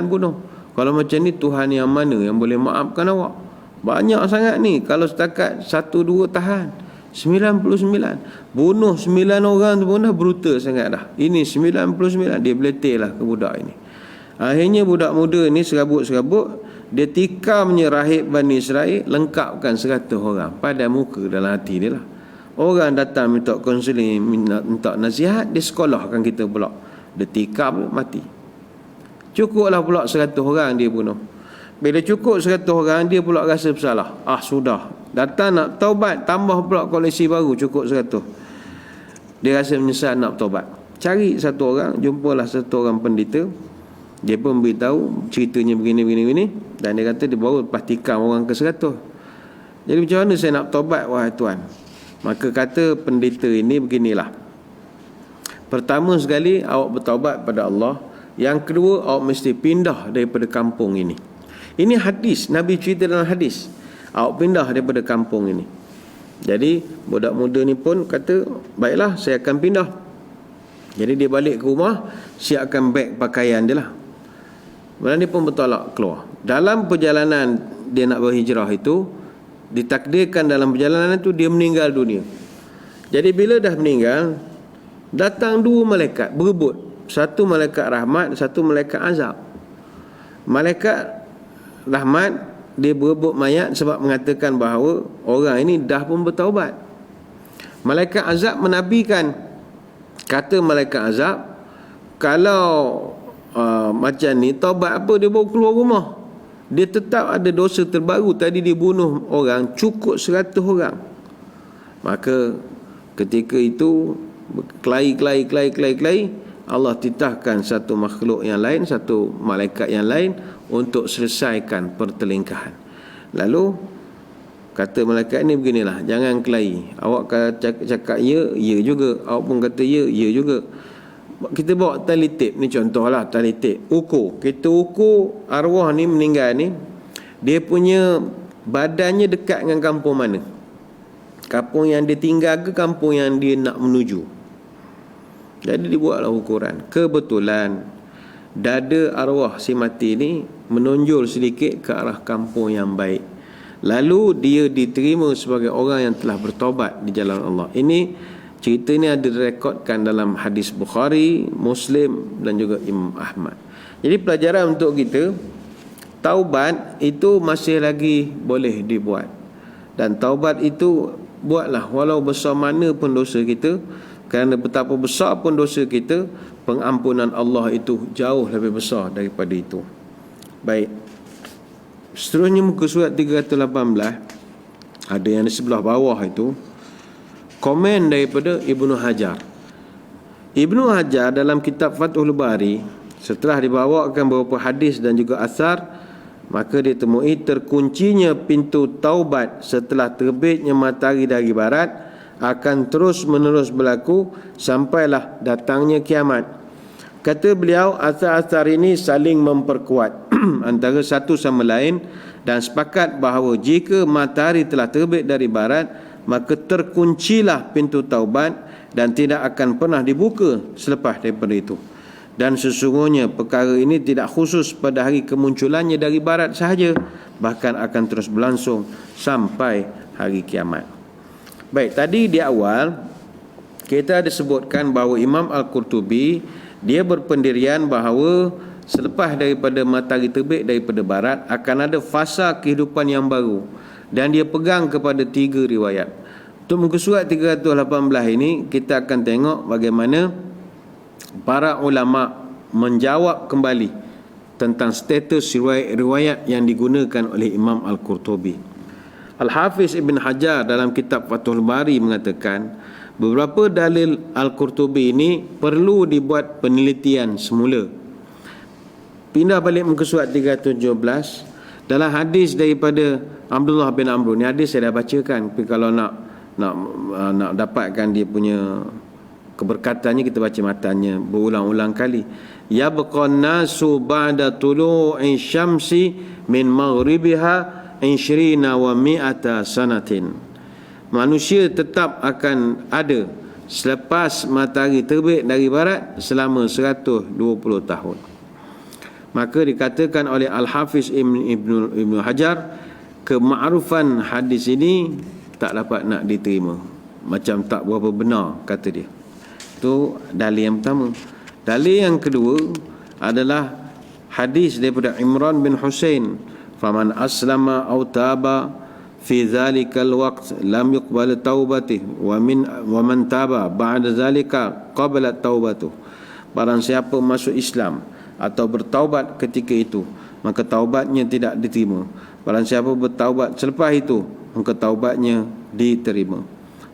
bunuh. Kalau macam ni, Tuhan yang mana yang boleh maafkan awak? Banyak sangat ni. Kalau setakat 1-2 tahan, 99. Bunuh 9 orang tu pun dah brutal sangat dah. Ini 99, dia beletih lah ke budak ini. Akhirnya budak muda ni serabut-serabut, dia tikamnya rahib Bani Israel, lengkapkan 100 orang pada muka dalam hati dia lah. Orang datang minta konseling, minta nasihat, dia sekolahkan kita pula. Dia tikam, mati. Cukuplah pula 100 orang dia bunuh. Bila cukup 100 orang, dia pula rasa bersalah. Sudah. Datang nak taubat, tambah pula koleksi baru, cukup 100. Dia rasa menyesal nak bertaubat. Cari satu orang, jumpalah satu orang pendeta. Dia pun beritahu ceritanya begini. Dan dia kata dia baru lepas tikam orang ke 100. Jadi macam mana saya nak taubat, wahai Tuan? Maka kata pendeta ini beginilah. Pertama sekali, awak bertaubat pada Allah. Yang kedua, awak mesti pindah daripada kampung ini. Ini hadis, Nabi cerita dalam hadis. Awak pindah daripada kampung ini. Jadi budak muda ni pun kata, baiklah, saya akan pindah. Jadi dia balik ke rumah, siapkan beg pakaian dia lah. Kemudian dia pun bertolak keluar. Dalam perjalanan dia nak berhijrah itu, ditakdirkan dalam perjalanan itu dia meninggal dunia. Jadi bila dah meninggal, datang 2 malaikat berebut. Satu malaikat rahmat, satu malaikat azab. Malaikat rahmat dia berebut mayat sebab mengatakan bahawa orang ini dah pun bertaubat. Malaikat azab menafikan. Kata malaikat azab, kalau macam ni, taubat apa dia baru keluar rumah? Dia tetap ada dosa terbaru. Tadi dia bunuh orang, cukup 100 orang. Maka ketika itu kelahi, Allah titahkan satu makhluk yang lain, satu malaikat yang lain untuk selesaikan pertelingkahan. Lalu kata malaikat ni beginilah, jangan kelahi. Awak cakap ya, ya juga. Awak pun kata ya, ya juga. Kita bawa tali tip ni, contohlah tali tip ukur. Kita ukur arwah ni meninggal ni, dia punya badannya dekat dengan kampung mana, kampung yang dia tinggal ke kampung yang dia nak menuju. Jadi dibuatlah ukuran. Kebetulan dada arwah si mati ni menonjol sedikit ke arah kampung yang baik. Lalu dia diterima sebagai orang yang telah bertaubat di jalan Allah. Ini cerita ini ada direkodkan dalam hadis Bukhari, Muslim dan juga Imam Ahmad. Jadi pelajaran untuk kita, taubat itu masih lagi boleh dibuat. Dan taubat itu buatlah walau besar mana pun dosa kita, kerana betapa besar pun dosa kita, pengampunan Allah itu jauh lebih besar daripada itu. Baik. Seterusnya muka surat 318, ada yang di sebelah bawah itu, komen daripada Ibnu Hajar. Ibnu Hajar dalam kitab Fathul Bari, setelah dibawakan beberapa hadis dan juga asar, maka ditemui terkuncinya pintu taubat setelah terbitnya matahari dari barat akan terus menerus berlaku sampailah datangnya kiamat. Kata beliau, asar-asar ini saling memperkuat antara satu sama lain dan sepakat bahawa jika matahari telah terbit dari barat, maka terkuncilah pintu taubat dan tidak akan pernah dibuka selepas daripada itu. Dan sesungguhnya perkara ini tidak khusus pada hari kemunculannya dari barat sahaja, bahkan akan terus berlangsung sampai hari kiamat. Baik, tadi di awal kita ada sebutkan bahawa Imam Al-Qurtubi dia berpendirian bahawa selepas daripada matahari terbit daripada barat akan ada fasa kehidupan yang baru, dan dia pegang kepada 3 riwayat. Untuk muka surat 318 ini kita akan tengok bagaimana para ulama menjawab kembali tentang status riwayat yang digunakan oleh Imam Al-Qurtubi. Al-Hafiz Ibn Hajar dalam kitab Fathul Bari mengatakan beberapa dalil Al-Qurtubi ini perlu dibuat penelitian semula. Pindah balik muka surat 317, dalam hadis daripada Abdullah bin Amr, ni hadis saya dah bacakan, tapi kalau nak dapatkan dia punya keberkatannya, kita baca matanya berulang-ulang kali. Yabqan nasu ba'da tulu'i syamsi min maghribiha 20 wa 100 sanatin. Manusia tetap akan ada selepas matahari terbit dari barat selama 120 tahun. Maka dikatakan oleh Al-Hafiz Ibn Hajar, kema'rufan hadis ini tak dapat nak diterima, macam tak berapa benar, kata dia. Itu dalil yang pertama. Dalil yang kedua adalah hadis daripada Imran bin Husain, faman aslama aw taba fi dzalikal waqt lam yuqbal taubatih wa man taba ba'da dzalika qabla taubatuh. Barang siapa masuk Islam atau bertaubat ketika itu, maka taubatnya tidak diterima. Barang siapa bertaubat selepas itu, maka taubatnya diterima.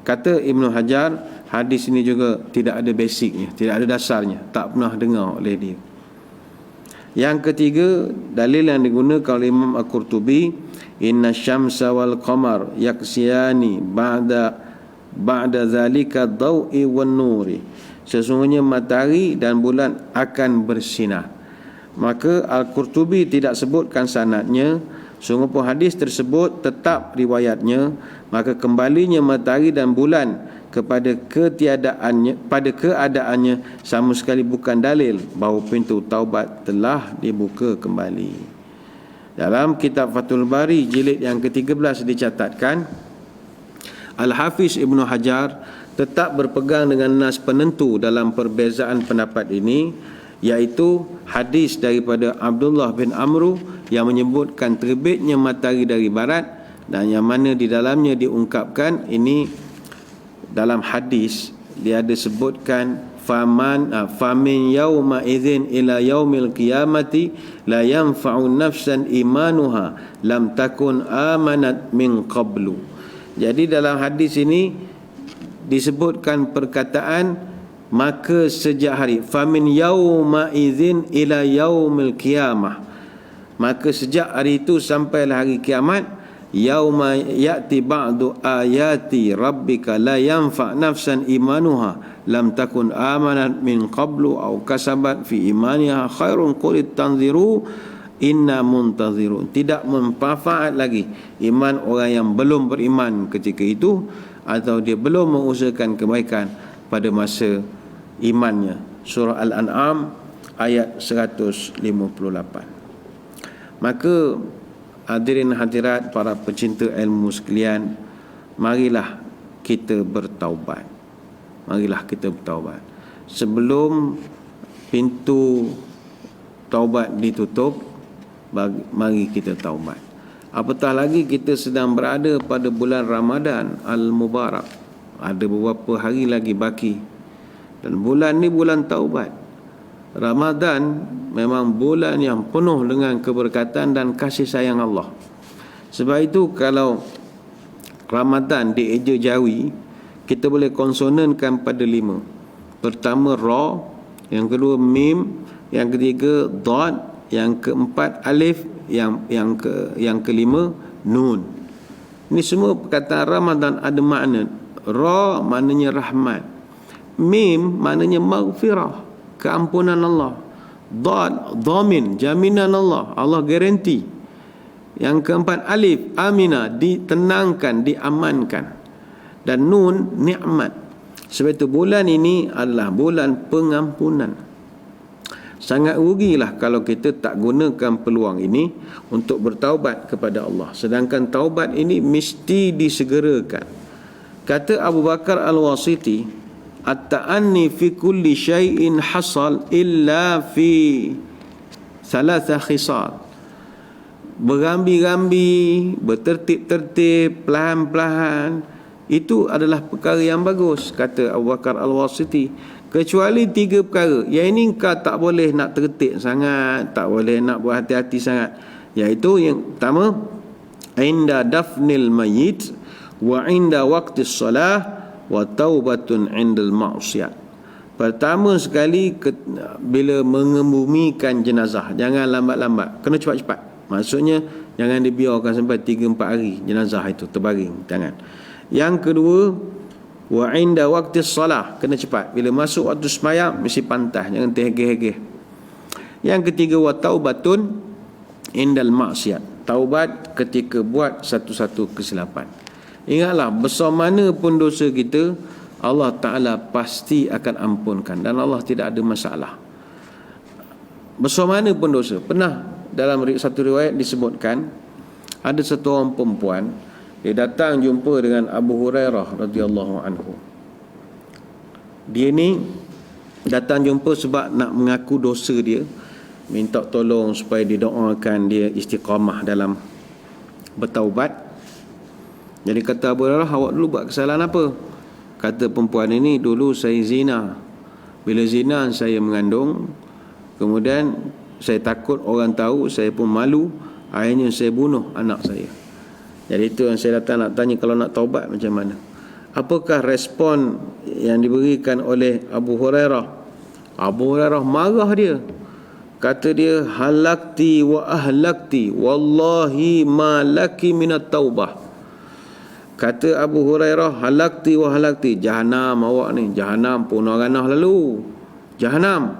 Kata Ibnu Hajar, hadis ini juga tidak ada basicnya, tidak ada dasarnya, tak pernah dengar oleh dia. Yang ketiga, dalil yang digunakan oleh Imam Al-Qurtubi, inna syamsa wal qamar yaksiyani ba'da zalika dawi wan nuri. Sesungguhnya matahari dan bulan akan bersinar. Maka Al-Qurtubi tidak sebutkan sanadnya. Sungguh pun hadis tersebut tetap riwayatnya, maka kembalinya matahari dan bulan kepada keadaannya sama sekali bukan dalil bahawa pintu taubat telah dibuka kembali. Dalam kitab Fathul Bari jilid yang ke-13 dicatatkan, Al-Hafiz Ibnu Hajar tetap berpegang dengan nas penentu dalam perbezaan pendapat ini, iaitu hadis daripada Abdullah bin Amru yang menyebutkan terbitnya matahari dari barat, dan yang mana di dalamnya diungkapkan ini dalam hadis dia ada sebutkan famin yauma idzin ila yaumil qiyamati la yanfa'u nafsan imanuha lam takun amanat min qablu. Jadi dalam hadis ini disebutkan perkataan maka sejak hari, famin yauma idzin ila yaumil qiyamah, maka sejak hari itu sampailah hari kiamat, yauma ya'ti ba'du ayati rabbika la yanfa' nafsan imanuha lam takun amanat min qablu aw kasabat fi imaniha khairun qulit tanziru inna muntazirun. Tidak bermanfaat lagi iman orang yang belum beriman ketika itu, atau dia belum mengusahakan kebaikan pada masa imannya. Surah Al-An'am ayat 158. Maka hadirin hadirat para pecinta ilmu sekalian, marilah kita bertaubat. Marilah kita bertaubat. Sebelum pintu taubat ditutup, mari kita taubat. Apatah lagi kita sedang berada pada bulan Ramadan Al-Mubarak. Ada beberapa hari lagi baki. Dan bulan ni bulan taubat. Ramadan memang bulan yang penuh dengan keberkatan dan kasih sayang Allah. Sebab itu kalau Ramadan dieja jawi, kita boleh konsonankan pada 5. Pertama Ra, yang kedua Mim, yang ketiga Dad, yang keempat Alif, yang kelima Nun. Ini semua perkataan Ramadan ada makna. Ra maknanya rahmat, Mim maknanya maghfirah, keampunan Allah. Dad, dhamin, jaminan Allah, Allah garanti. Yang keempat Alif, amina, ditenangkan, diamankan. Dan Nun, nikmat. Sebab itu bulan ini adalah bulan pengampunan. Sangat rugilah kalau kita tak gunakan peluang ini untuk bertaubat kepada Allah. Sedangkan taubat ini mesti disegerakan. Kata Abu Bakar Al-Wasiti, at-ta'anni fi kulli syai'in hasal illa fi thalatha khisal. Berambi-rambi, bertertib-tertib, pelan-pelan, itu adalah perkara yang bagus, kata Abu Bakar Al-Wasiti. Kecuali 3 perkara. Yang ini kau tak boleh nak tertib sangat, tak boleh nak berhati-hati sangat. Iaitu yang pertama, inda dafnil mayyit wa inda waqtis salah wa taubatun indal ma'siyat. Pertama sekali bila mengebumikan jenazah, jangan lambat-lambat, kena cepat-cepat. Maksudnya jangan dibiarkan sampai 3-4 hari jenazah itu terbaring, jangan. Yang kedua, wa inda waqtis salah, kena cepat. Bila masuk waktu sembahyang mesti pantas, jangan terhegeh-hegeh. Yang ketiga, wa taubatun indal maksiat, taubat ketika buat satu-satu kesilapan. Ingatlah, besar mana pun dosa kita, Allah Ta'ala pasti akan ampunkan, dan Allah tidak ada masalah. Besar mana pun dosa. Pernah dalam satu riwayat disebutkan, ada satu orang perempuan, dia datang jumpa dengan Abu Hurairah radhiyallahu anhu. Dia ni datang jumpa sebab nak mengaku dosa dia. minta tolong supaya didoakan dia istiqamah dalam bertaubat. Jadi kata Abu Hurairah, awak dulu buat kesalahan apa? Kata perempuan ini, dulu saya zina. Bila zina saya mengandung, kemudian saya takut orang tahu, saya pun malu, akhirnya saya bunuh anak saya. Jadi itu yang saya datang nak tanya, kalau nak taubat macam mana? Apakah respon yang diberikan oleh Abu Hurairah? Abu Hurairah marah dia. Kata dia, halakti wa ahlakti wallahi ma laki minat taubah. Kata Abu Hurairah, halakti wa halakti, jahanam awak ni, jahanam punah ranah lalu, jahanam.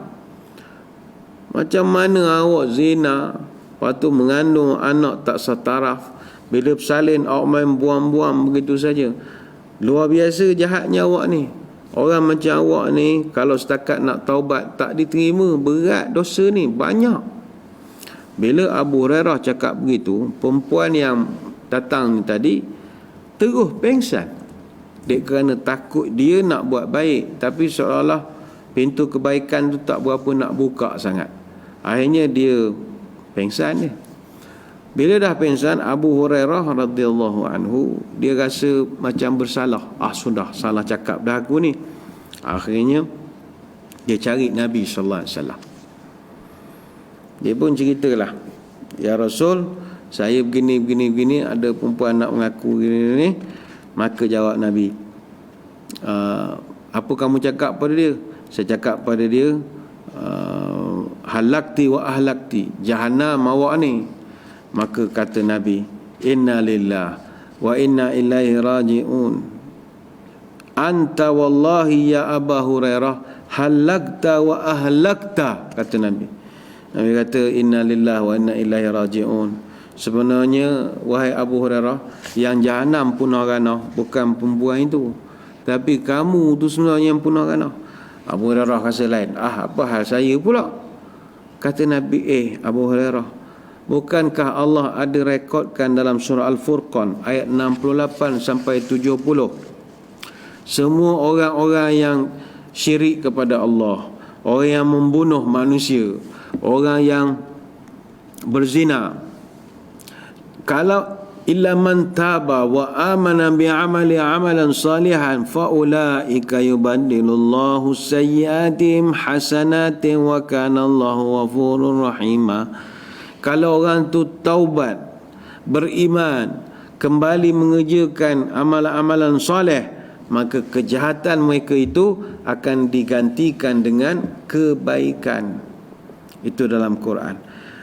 Macam mana awak zina, lepas tu mengandung anak tak setaraf, bila bersalin awak main buang-buang begitu saja. Luar biasa jahatnya awak ni. Orang macam awak ni, kalau setakat nak taubat tak diterima, berat dosa ni, banyak. Bila Abu Hurairah cakap begitu, perempuan yang datang ni tadi terus pengsan. Dia kerana takut dia nak buat baik, tapi seolah-olah pintu kebaikan tu tak berapa nak buka sangat. Akhirnya dia pengsan dia. Bila dah pengsan, Abu Hurairah radhiyallahu anhu, dia rasa macam bersalah. Sudah salah cakap dah aku ni. Akhirnya dia cari Nabi sallallahu alaihi wasallam. Dia pun ceritalah, ya Rasul, saya begini, ada perempuan nak mengaku begini. Maka jawab Nabi, apa kamu cakap pada dia? Saya cakap pada dia, halakti wa ahlakti, jahanam awak ni. Maka kata Nabi, inna lillah wa inna ilaihi raji'un. Anta wallahi ya Abu Hurairah halakta wa ahlakta. Kata Nabi. Nabi kata, inna lillah wa inna ilaihi raji'un. Sebenarnya wahai Abu Hurairah, yang jahanam punah ranah bukan perempuan itu, tapi kamu tu sebenarnya yang punah ranah. Abu Hurairah rasa lain. Apa hal saya pula? Kata Nabi, Abu Hurairah, bukankah Allah ada rekodkan dalam surah Al-Furqan ayat 68 sampai 70, semua orang-orang yang syirik kepada Allah, orang yang membunuh manusia, orang yang berzina, kalau illa man taba wa amana bi amali amalan salihan fa ulaika yubaddilullahu sayyiatihim hasanatin wa kana Allahu ghafurur rahima. Kalau orang tu taubat, beriman, kembali mengerjakan amalan-amalan soleh, maka kejahatan mereka itu akan digantikan dengan kebaikan. Itu dalam Quran.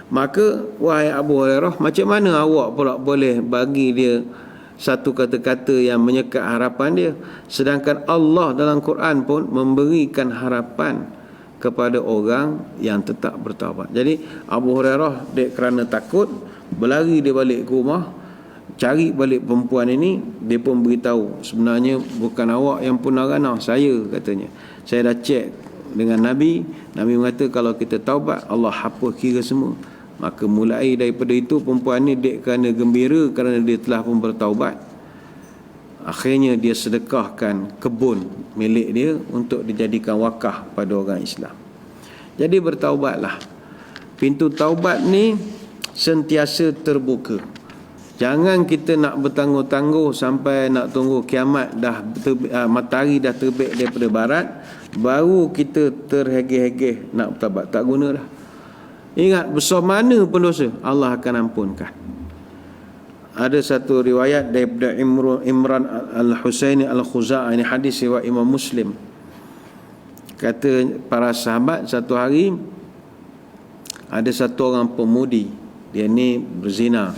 Maka wahai Abu Hurairah, macam mana awak pula boleh bagi dia satu kata-kata yang menyekat harapan dia, sedangkan Allah dalam Quran pun memberikan harapan kepada orang yang tetap bertaubat. Jadi Abu Hurairah dia kerana takut, berlari dia balik ke rumah, cari balik perempuan ini. Dia pun beritahu, sebenarnya bukan awak yang punah ranah, saya, katanya. Saya dah cek dengan Nabi. Nabi mengata kalau kita taubat, Allah hapus kira semua. Maka mulai daripada itu perempuan ni dia kerana gembira kerana dia telah pun bertaubat, akhirnya dia sedekahkan kebun milik dia untuk dijadikan wakaf pada orang Islam. Jadi bertaubatlah. Pintu taubat ni sentiasa terbuka. Jangan kita nak bertangguh-tangguh sampai nak tunggu kiamat dah matahari dah terbit daripada barat baru kita terhegeh-hegeh nak bertaubat. Tak guna dah. Ingat, besar mana pun dosa, Allah akan ampunkan. Ada satu riwayat daripada Imran Al-Husaini Al-Khuza'i, ini hadis riwayat Imam Muslim. Kata para sahabat, satu hari ada satu orang pemudi, dia ni berzina.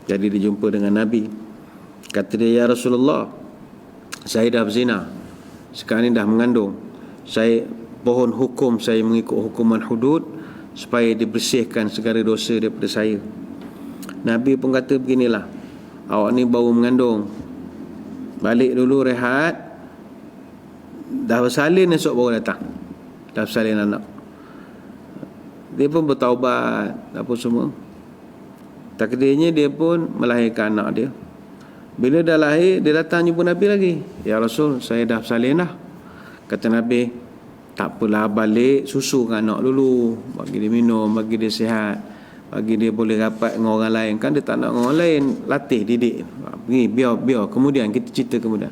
Jadi dia jumpa dengan Nabi. Kata dia, ya Rasulullah, saya dah berzina, sekarang ni dah mengandung. Saya pohon hukum, saya mengikut hukuman hudud supaya dibersihkan segala dosa daripada saya. Nabi pun kata beginilah, awak ni baru mengandung, balik dulu rehat, dah bersalin esok baru datang, dah bersalin anak. Dia pun bertaubat apa semua. Takdirnya dia pun melahirkan anak dia. Bila dah lahir, dia datang jumpa Nabi lagi. Ya Rasul, saya dah bersalin dah. Kata Nabi, Tak apalah, balik susukan anak dulu, bagi dia minum, bagi dia sihat, bagi dia boleh rapat dengan orang lain. Kan dia tak nak dengan orang lain, latih, didik. Pergi, biar kemudian kita cerita kemudian.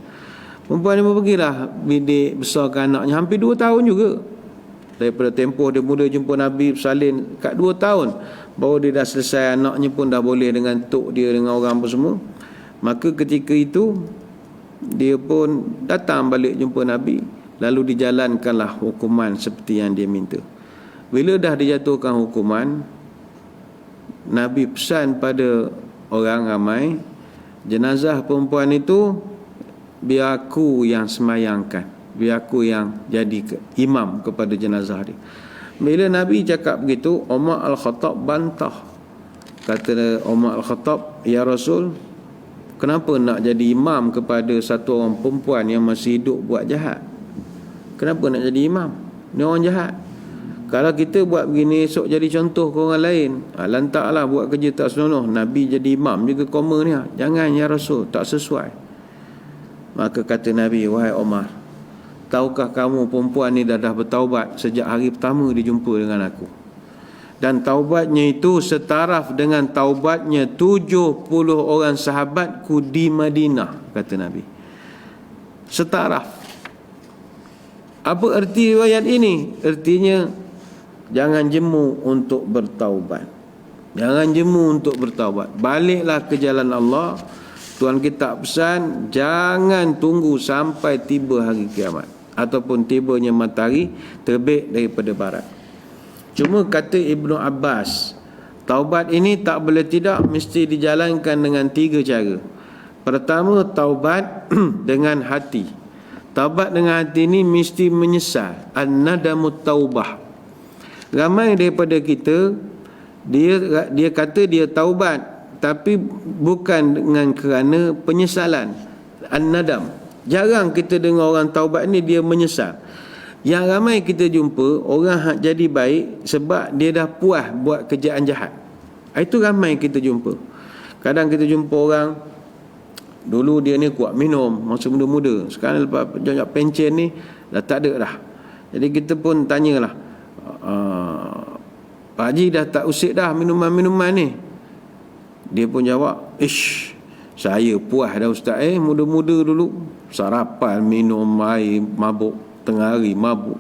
Perempuan ni pun pergilah bidik besarkan anaknya hampir 2 tahun juga. Daripada tempoh dia mula jumpa Nabi bersalin kat 2 tahun, baru dia dah selesai, anaknya pun dah boleh dengan tok dia, dengan orang apa semua. Maka ketika itu dia pun datang balik jumpa Nabi, lalu dijalankanlah hukuman seperti yang dia minta. Bila dah dijatuhkan hukuman, Nabi pesan pada orang ramai, jenazah perempuan itu biar aku yang semayangkan, biar aku yang jadi imam kepada jenazah dia. Bila Nabi cakap begitu, Umar Al-Khattab bantah. Kata Umar Al-Khattab, ya Rasul, kenapa nak jadi imam kepada satu orang perempuan yang masih hidup buat jahat? Kenapa nak jadi imam? Ni orang jahat. Kalau kita buat begini, esok jadi contoh ke orang lain. Lantaklah buat kerja tak senonoh. Nabi jadi imam juga koma ni. Jangan ya Rasul, tak sesuai. Maka kata Nabi, wahai Umar, tahukah kamu perempuan ni dah bertaubat sejak hari pertama dia jumpa dengan aku. Dan taubatnya itu setaraf dengan taubatnya 70 orang sahabatku di Madinah, kata Nabi. Setaraf. Apa erti riwayat ini? Artinya jangan jemu untuk bertaubat. Jangan jemu untuk bertaubat. Baliklah ke jalan Allah. Tuhan kita pesan, jangan tunggu sampai tiba hari kiamat ataupun tibanya matahari terbit daripada barat. Cuma kata Ibnu Abbas, taubat ini tak boleh tidak mesti dijalankan dengan 3 cara. Pertama, taubat dengan hati. Taubat dengan hati ini mesti menyesal. An-nadamut taubah. Ramai daripada kita, dia kata dia taubat, tapi bukan dengan kerana penyesalan. An-nadam. Jarang kita dengar orang taubat ni dia menyesal. Yang ramai kita jumpa orang jadi baik sebab dia dah puas buat kerjaan jahat. Itu ramai kita jumpa. Kadang kita jumpa orang, dulu dia ni kuat minum masa muda-muda, sekarang lepas jajak pencen ni dah tak ada dah. Jadi kita pun tanyalah, Pak Haji dah tak usik dah minuman-minuman ni? Dia pun jawab, saya puas dah ustaz. Muda-muda dulu sarapan minum air mabuk, tengah hari mabuk,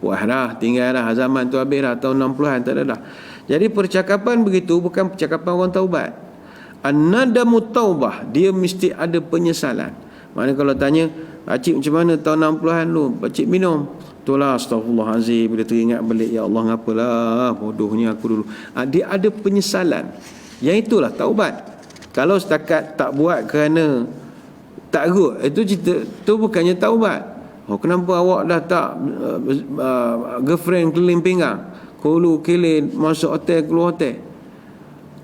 puas dah, tinggal dah, zaman tu habis dah, tahun 60-an tak ada dah. Jadi percakapan begitu bukan percakapan orang taubat. An-nadamu taubah, dia mesti ada penyesalan. Maknanya kalau tanya, Pakcik macam mana tahun 60-an lu? Pakcik minum. Itulah, astagfirullahalazim, bila teringat balik, ya Allah ngapalah bodohnya aku dulu. Dia ada penyesalan. Yang itulah taubat. Kalau setakat tak buat kerana tak rut, itu cerita, tu bukannya taubat. Kenapa awak dah tak girlfriend keliling pinggang, kulu kilin, masuk hotel, keluar hotel?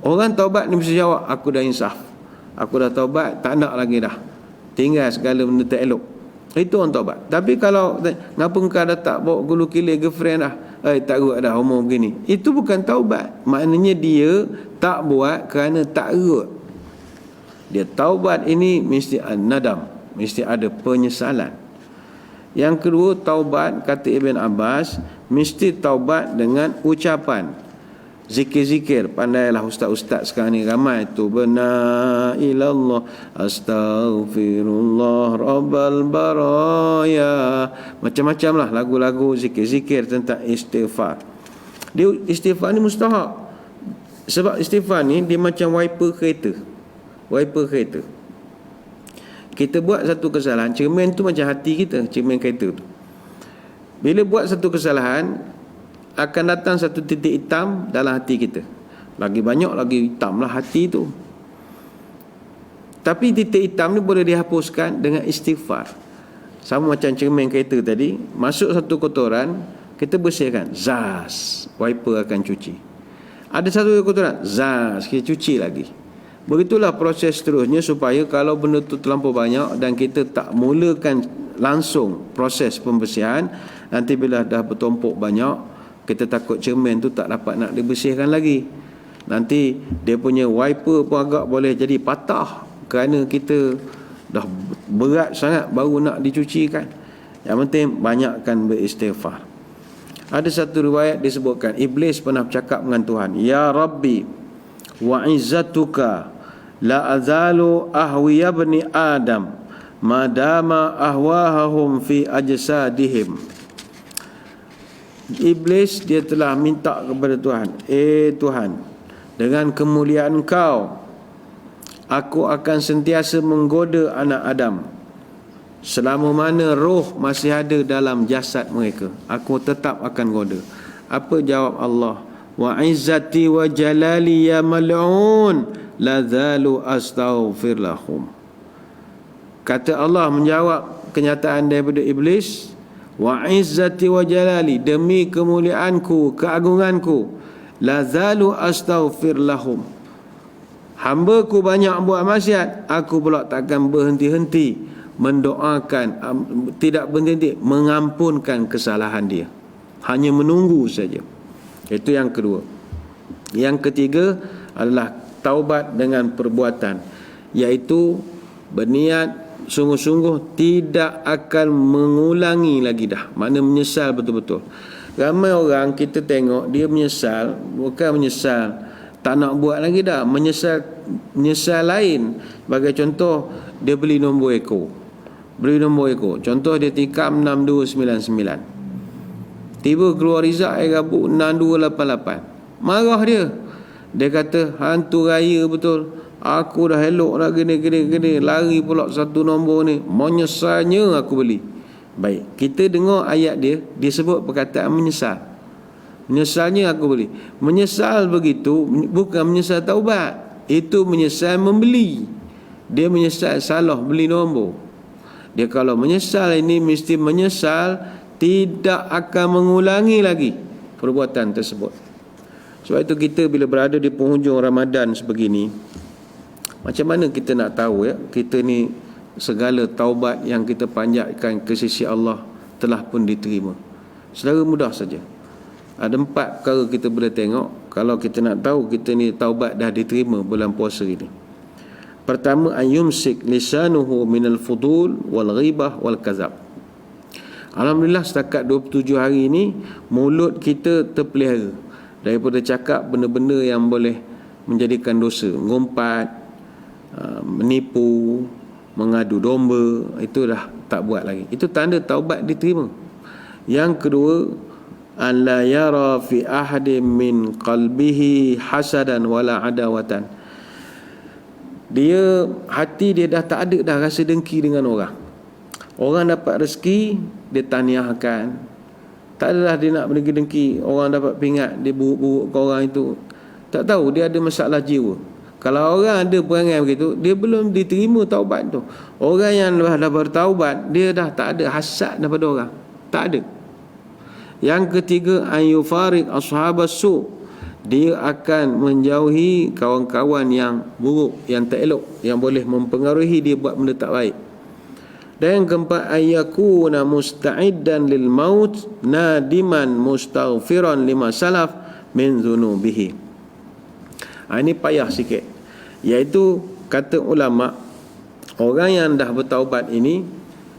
Orang taubat ni mesti jawab, aku dah insaf, aku dah taubat, tak nak lagi dah, tinggal segala benda tak elok. Itu orang taubat. Tapi kalau ngapa engkau dah tak bawa kulu kilin girlfriend dah, tak rut dah umur begini, itu bukan taubat. Maknanya dia tak buat kerana tak rut. Dia taubat ini mesti nadam, mesti ada penyesalan. Yang kedua, taubat kata Ibn Abbas mesti taubat dengan ucapan, zikir-zikir. Pandailah ustaz-ustaz sekarang ni ramai tu, bena ilallah, astaghfirullah rabbal baraya, macam-macam lah lagu-lagu zikir-zikir tentang istighfar. Dia istighfar ni mustahak. Sebab istighfar ni dia macam wiper kereta. Wiper kereta. Kita buat satu kesalahan, cermin tu macam hati kita, cermin kereta tu. Bila buat satu kesalahan, akan datang satu titik hitam dalam hati kita. Lagi banyak lagi hitam lah hati tu. Tapi titik hitam ni boleh dihapuskan dengan istighfar. Sama macam cermin kereta tadi, masuk satu kotoran, kita bersihkan, zas, wiper akan cuci. Ada satu kotoran, zas, kita cuci lagi. Begitulah proses seterusnya, supaya kalau benda tu terlampau banyak dan kita tak mulakan langsung proses pembersihan, nanti bila dah bertumpuk banyak, kita takut cermin tu tak dapat nak dibersihkan lagi. Nanti dia punya wiper pun agak boleh jadi patah kerana kita dah berat sangat baru nak dicucikan. Yang penting banyakkan beristighfar. Ada satu riwayat disebutkan Iblis pernah bercakap dengan Tuhan, "Ya Rabbi wa izzatuka la azalu ahwiya bani Adam madama ahwahum fi ajsadihim." Iblis dia telah minta kepada Tuhan, Tuhan, dengan kemuliaan Kau, aku akan sentiasa menggoda anak Adam selama mana roh masih ada dalam jasad mereka. Aku tetap akan goda. Apa jawab Allah? Wa izzati wa jalali ya mal'un la zalu astaghfir lahum. Kata Allah menjawab kenyataan daripada Iblis, wa izzati wa jalali, demi kemuliaanku, keagunganku, la zalu astaghfir lahum, hamba-Ku banyak buat maksiat, aku pula takkan berhenti-henti mendoakan, tidak berhenti mengampunkan kesalahan dia, hanya menunggu saja. Itu yang kedua. Yang ketiga adalah taubat dengan perbuatan, iaitu berniat sungguh-sungguh tidak akan mengulangi lagi dah. Makna menyesal betul-betul. Ramai orang kita tengok dia menyesal, bukan menyesal tak nak buat lagi dah, menyesal lain. Sebagai contoh, dia beli nombor ekor. Contoh dia tikam 6299. Tiba keluar result air gabuk 6288. Marah dia. Dia kata hantu raya betul. Aku dah elok dah gini. Lari pula satu nombor ni. Menyesalnya aku beli. Baik, kita dengar ayat dia sebut perkataan menyesal. Menyesalnya aku beli. Menyesal begitu bukan menyesal taubat. Itu menyesal membeli. Dia menyesal salah beli nombor. Dia kalau menyesal ini mesti menyesal tidak akan mengulangi lagi perbuatan tersebut. Sebab itu kita bila berada di penghujung Ramadan sebegini, macam mana kita nak tahu ya, kita ni segala taubat yang kita panjatkan ke sisi Allah telah pun diterima. Secara mudah saja. Ada 4 perkara kita boleh tengok kalau kita nak tahu kita ni taubat dah diterima bulan puasa ini. Pertama, ayyumsik lisanuhu minal fudul wal ghibah wal kazab. Alhamdulillah setakat 27 hari ini mulut kita terpelihara daripada cakap benda-benda yang boleh menjadikan dosa, ngumpat, menipu, mengadu domba, itu dah tak buat lagi. Itu tanda taubat diterima. Yang kedua, an la yara fi ahadin min qalbihi hasadan wala adawatan. Hati dia dah tak ada dah rasa dengki dengan orang. Orang dapat rezeki, dia tahniahkan. Tak adalah dia nak berdengki. Orang dapat pingat, dia buruk-buruk ke orang itu. Tak tahu dia ada masalah jiwa. Kalau orang ada perangai begitu, dia belum diterima taubat tu. Orang yang dah bertaubat, dia dah tak ada hasad daripada orang. Tak ada. Yang ketiga, an yufariq ashabas su'. Dia akan menjauhi kawan-kawan yang buruk, yang tak elok, yang boleh mempengaruhi dia buat benda tak baik. Dan yang keempat, ayyakuna musta'iddan lil maut nadiman mustaghfiran lima salaf min dhunubihi. Ini payah sikit. Iaitu kata ulama, orang yang dah bertaubat ini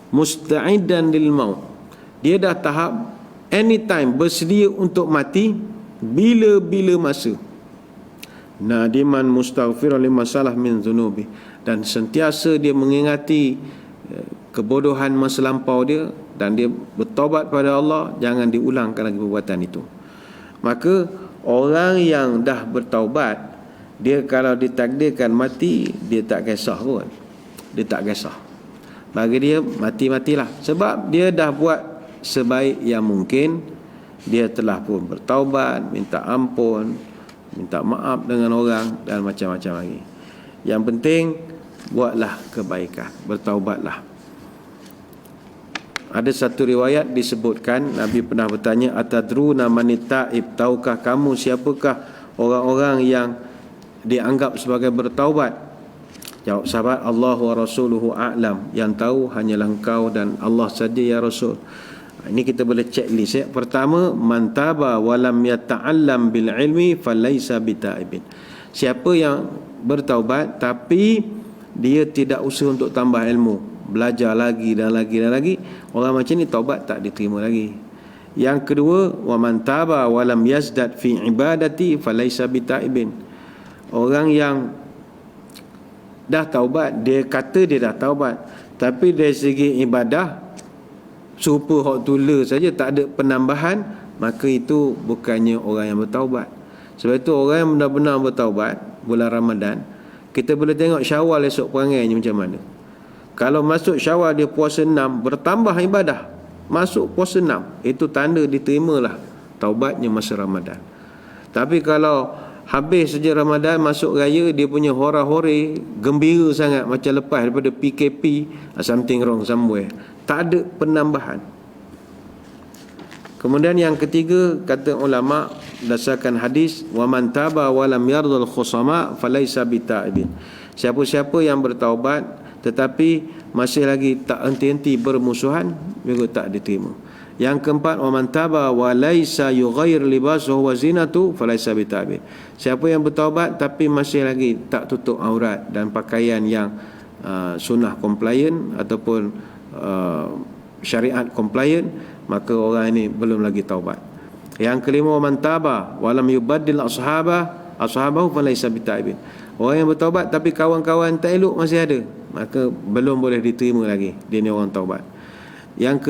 musta'iddan lil maut. Dia dah tahap anytime bersedia untuk mati bila-bila masa. Nadiman mustaghfiran lima salaf min dhunubi, dan sentiasa dia mengingati kebodohan masa lampau dia dan dia bertaubat pada Allah, jangan diulangkan lagi perbuatan itu. Maka orang yang dah bertaubat, dia kalau ditakdirkan mati, dia tak kisah pun. Dia tak kisah. Bagi dia mati-matilah, sebab dia dah buat sebaik yang mungkin. Dia telah pun bertaubat, minta ampun, minta maaf dengan orang dan macam-macam lagi. Yang penting buatlah kebaikan, bertaubatlah. Ada satu riwayat disebutkan Nabi pernah bertanya, atadruna manit taib, tahukah kamu siapakah orang-orang yang dianggap sebagai bertaubat? Jawab sahabat, Allah wa rasuluhu a'lam, yang tahu hanyalah engkau dan Allah saja ya Rasul. Ini kita boleh checklist ya. Pertama, man taba wa lam yata'allam bil ilmi falaysa bita'ibin. Siapa yang bertaubat tapi dia tidak usaha untuk tambah ilmu, belajar lagi dan lagi dan lagi, orang macam ni taubat tak diterima lagi. Yang kedua, wa man taba wa lam yazdad fi ibadati falaysa bitaibin. Orang yang dah taubat, dia kata dia dah taubat, tapi dari segi ibadah serupa hak tula saja, tak ada penambahan, maka itu bukannya orang yang bertaubat. Sebab itu orang yang benar-benar bertaubat bulan Ramadan, kita boleh tengok Syawal esok perangainya macam mana. Kalau masuk Syawal dia puasa 6, bertambah ibadah, masuk puasa 6, itu tanda diterimalah taubatnya masa Ramadan. Tapi kalau habis saja Ramadan, masuk raya, dia punya hora-hore gembira sangat macam lepas daripada PKP, something wrong somewhere, tak ada penambahan. Kemudian yang ketiga, kata ulama berdasarkan hadis, wa man taba wa lam yardul khusama falaysa bitaibin. Siapa-siapa yang bertaubat tetapi masih lagi tak henti-henti bermusuhan, juga tak diterima. Yang keempat, wa man taba wa laysa yughayyir libasuhu wa zinatu falaysa bitaibin. Siapa yang bertaubat tapi masih lagi tak tutup aurat dan pakaian yang sunnah compliant ataupun syariat compliant, maka orang ini belum lagi taubat. Yang kelima, wa man taba wa lam yubaddil ashabahu falaysa bitaibin. Orang yang bertaubat tapi kawan-kawan tak elok masih ada, maka belum boleh diterima lagi, dia ni orang taubat. Yang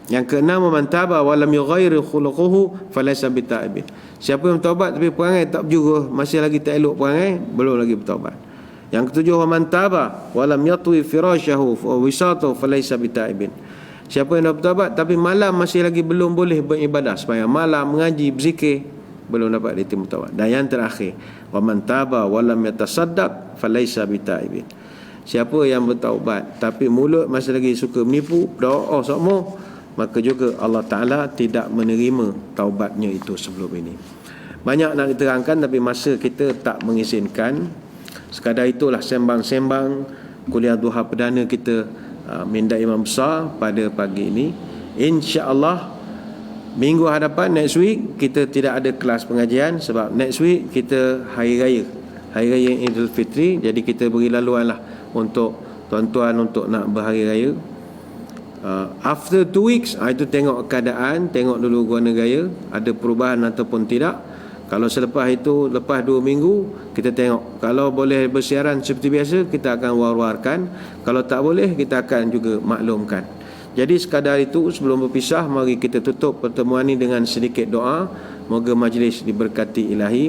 keenam, wa man taba wa lam yughayyir khuluquhu falaysa bitaibin. Siapa yang bertaubat tapi perangai tak berjurah, masih lagi tak elok perangai, belum lagi bertaubat. Yang ketujuh, wa man taba wa lam yatwi firashahu wa wisatahu falaysa bitaibin. Siapa yang dah bertaubat tapi malam masih lagi belum boleh beribadah sembahyang malam, mengaji, berzikir, belum dapat diterima taubat. Dan yang terakhir, wa man taba wa lam yatasaddaq falaysa bitaibin. Siapa yang bertaubat tapi mulut masih lagi suka menipu, berdoa semua, maka juga Allah Ta'ala tidak menerima taubatnya itu sebelum ini. Banyak nak diterangkan tapi masa kita tak mengizinkan. Sekadar itulah sembang-sembang kuliah duha perdana kita minda imam besar pada pagi ini. InsyaAllah minggu hadapan, next week, kita tidak ada kelas pengajian sebab next week kita Hari Raya Idul Fitri. Jadi kita beri laluan lah untuk tuan-tuan untuk nak berhari raya. After 2 weeks, itu tengok keadaan, tengok dulu gua negara ada perubahan ataupun tidak. Kalau selepas itu, lepas 2 minggu, kita tengok. Kalau boleh bersiaran seperti biasa, kita akan war-warkan. Kalau tak boleh, kita akan juga maklumkan. Jadi sekadar itu, sebelum berpisah, mari kita tutup pertemuan ini dengan sedikit doa. Moga majlis diberkati ilahi.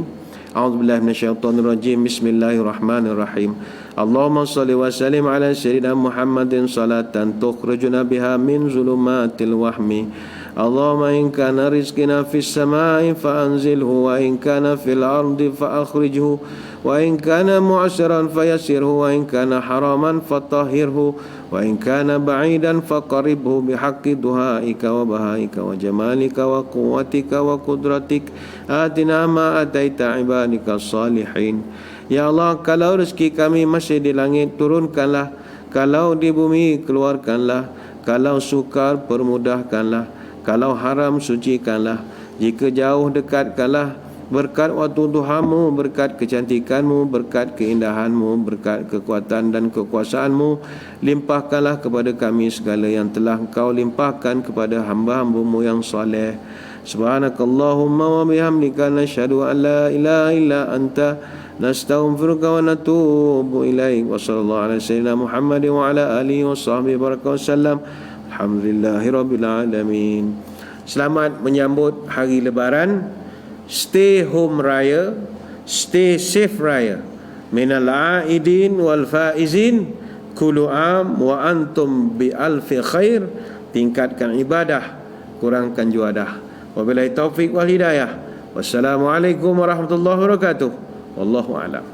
A'udzubillahi minasyaitonirrajim. Bismillahirrahmanirrahim. Allahumma salli wa sallim ala sayyidina Muhammadin salatan tukhrijuna biha min zulumatil wahmi. Allahumma in kana rizqina fis samai fa anzilhu wa in kana fil ardi fa akhrijhu wa in kana mu'siran fayassirhu wa in kana haraman fatahhirhu wa in kana ba'idan faqaribhu bihaqqi duhaika wa bahaika wa jamalika wa quwwatika wa qudratik atina ma ataita ibadika salihin. Ya Allah, kalau rezeki kami masih di langit, turunkanlah. Kalau di bumi, keluarkanlah. Kalau sukar, permudahkanlah. Kalau haram, sucikanlah. Jika jauh, dekatkanlah. Berkat waktu duhamu, berkat kecantikanmu, berkat keindahanmu, berkat kekuatan dan kekuasaanmu, limpahkanlah kepada kami segala yang telah Engkau limpahkan kepada hamba-hambamu yang saleh. Subhanakallahumma wa bihamdika nashhadu an la ilaha illa anta nastaghfiruka wa natubu ilaik. Wa sallallahu ala sayyidina Muhammadin wa ala alihi wa sahbihi baraka wasallam. Alhamdulillahirabbil alamin. Selamat menyambut hari lebaran. Stay home raya, stay safe raya. Minal aidin wal faizin kullu am wa antum bi alfi khair. Tingkatkan ibadah, kurangkan juadah. Wabillahi taufiq wal hidayah. Wassalamualaikum warahmatullahi wabarakatuh. Wallahu a'lam.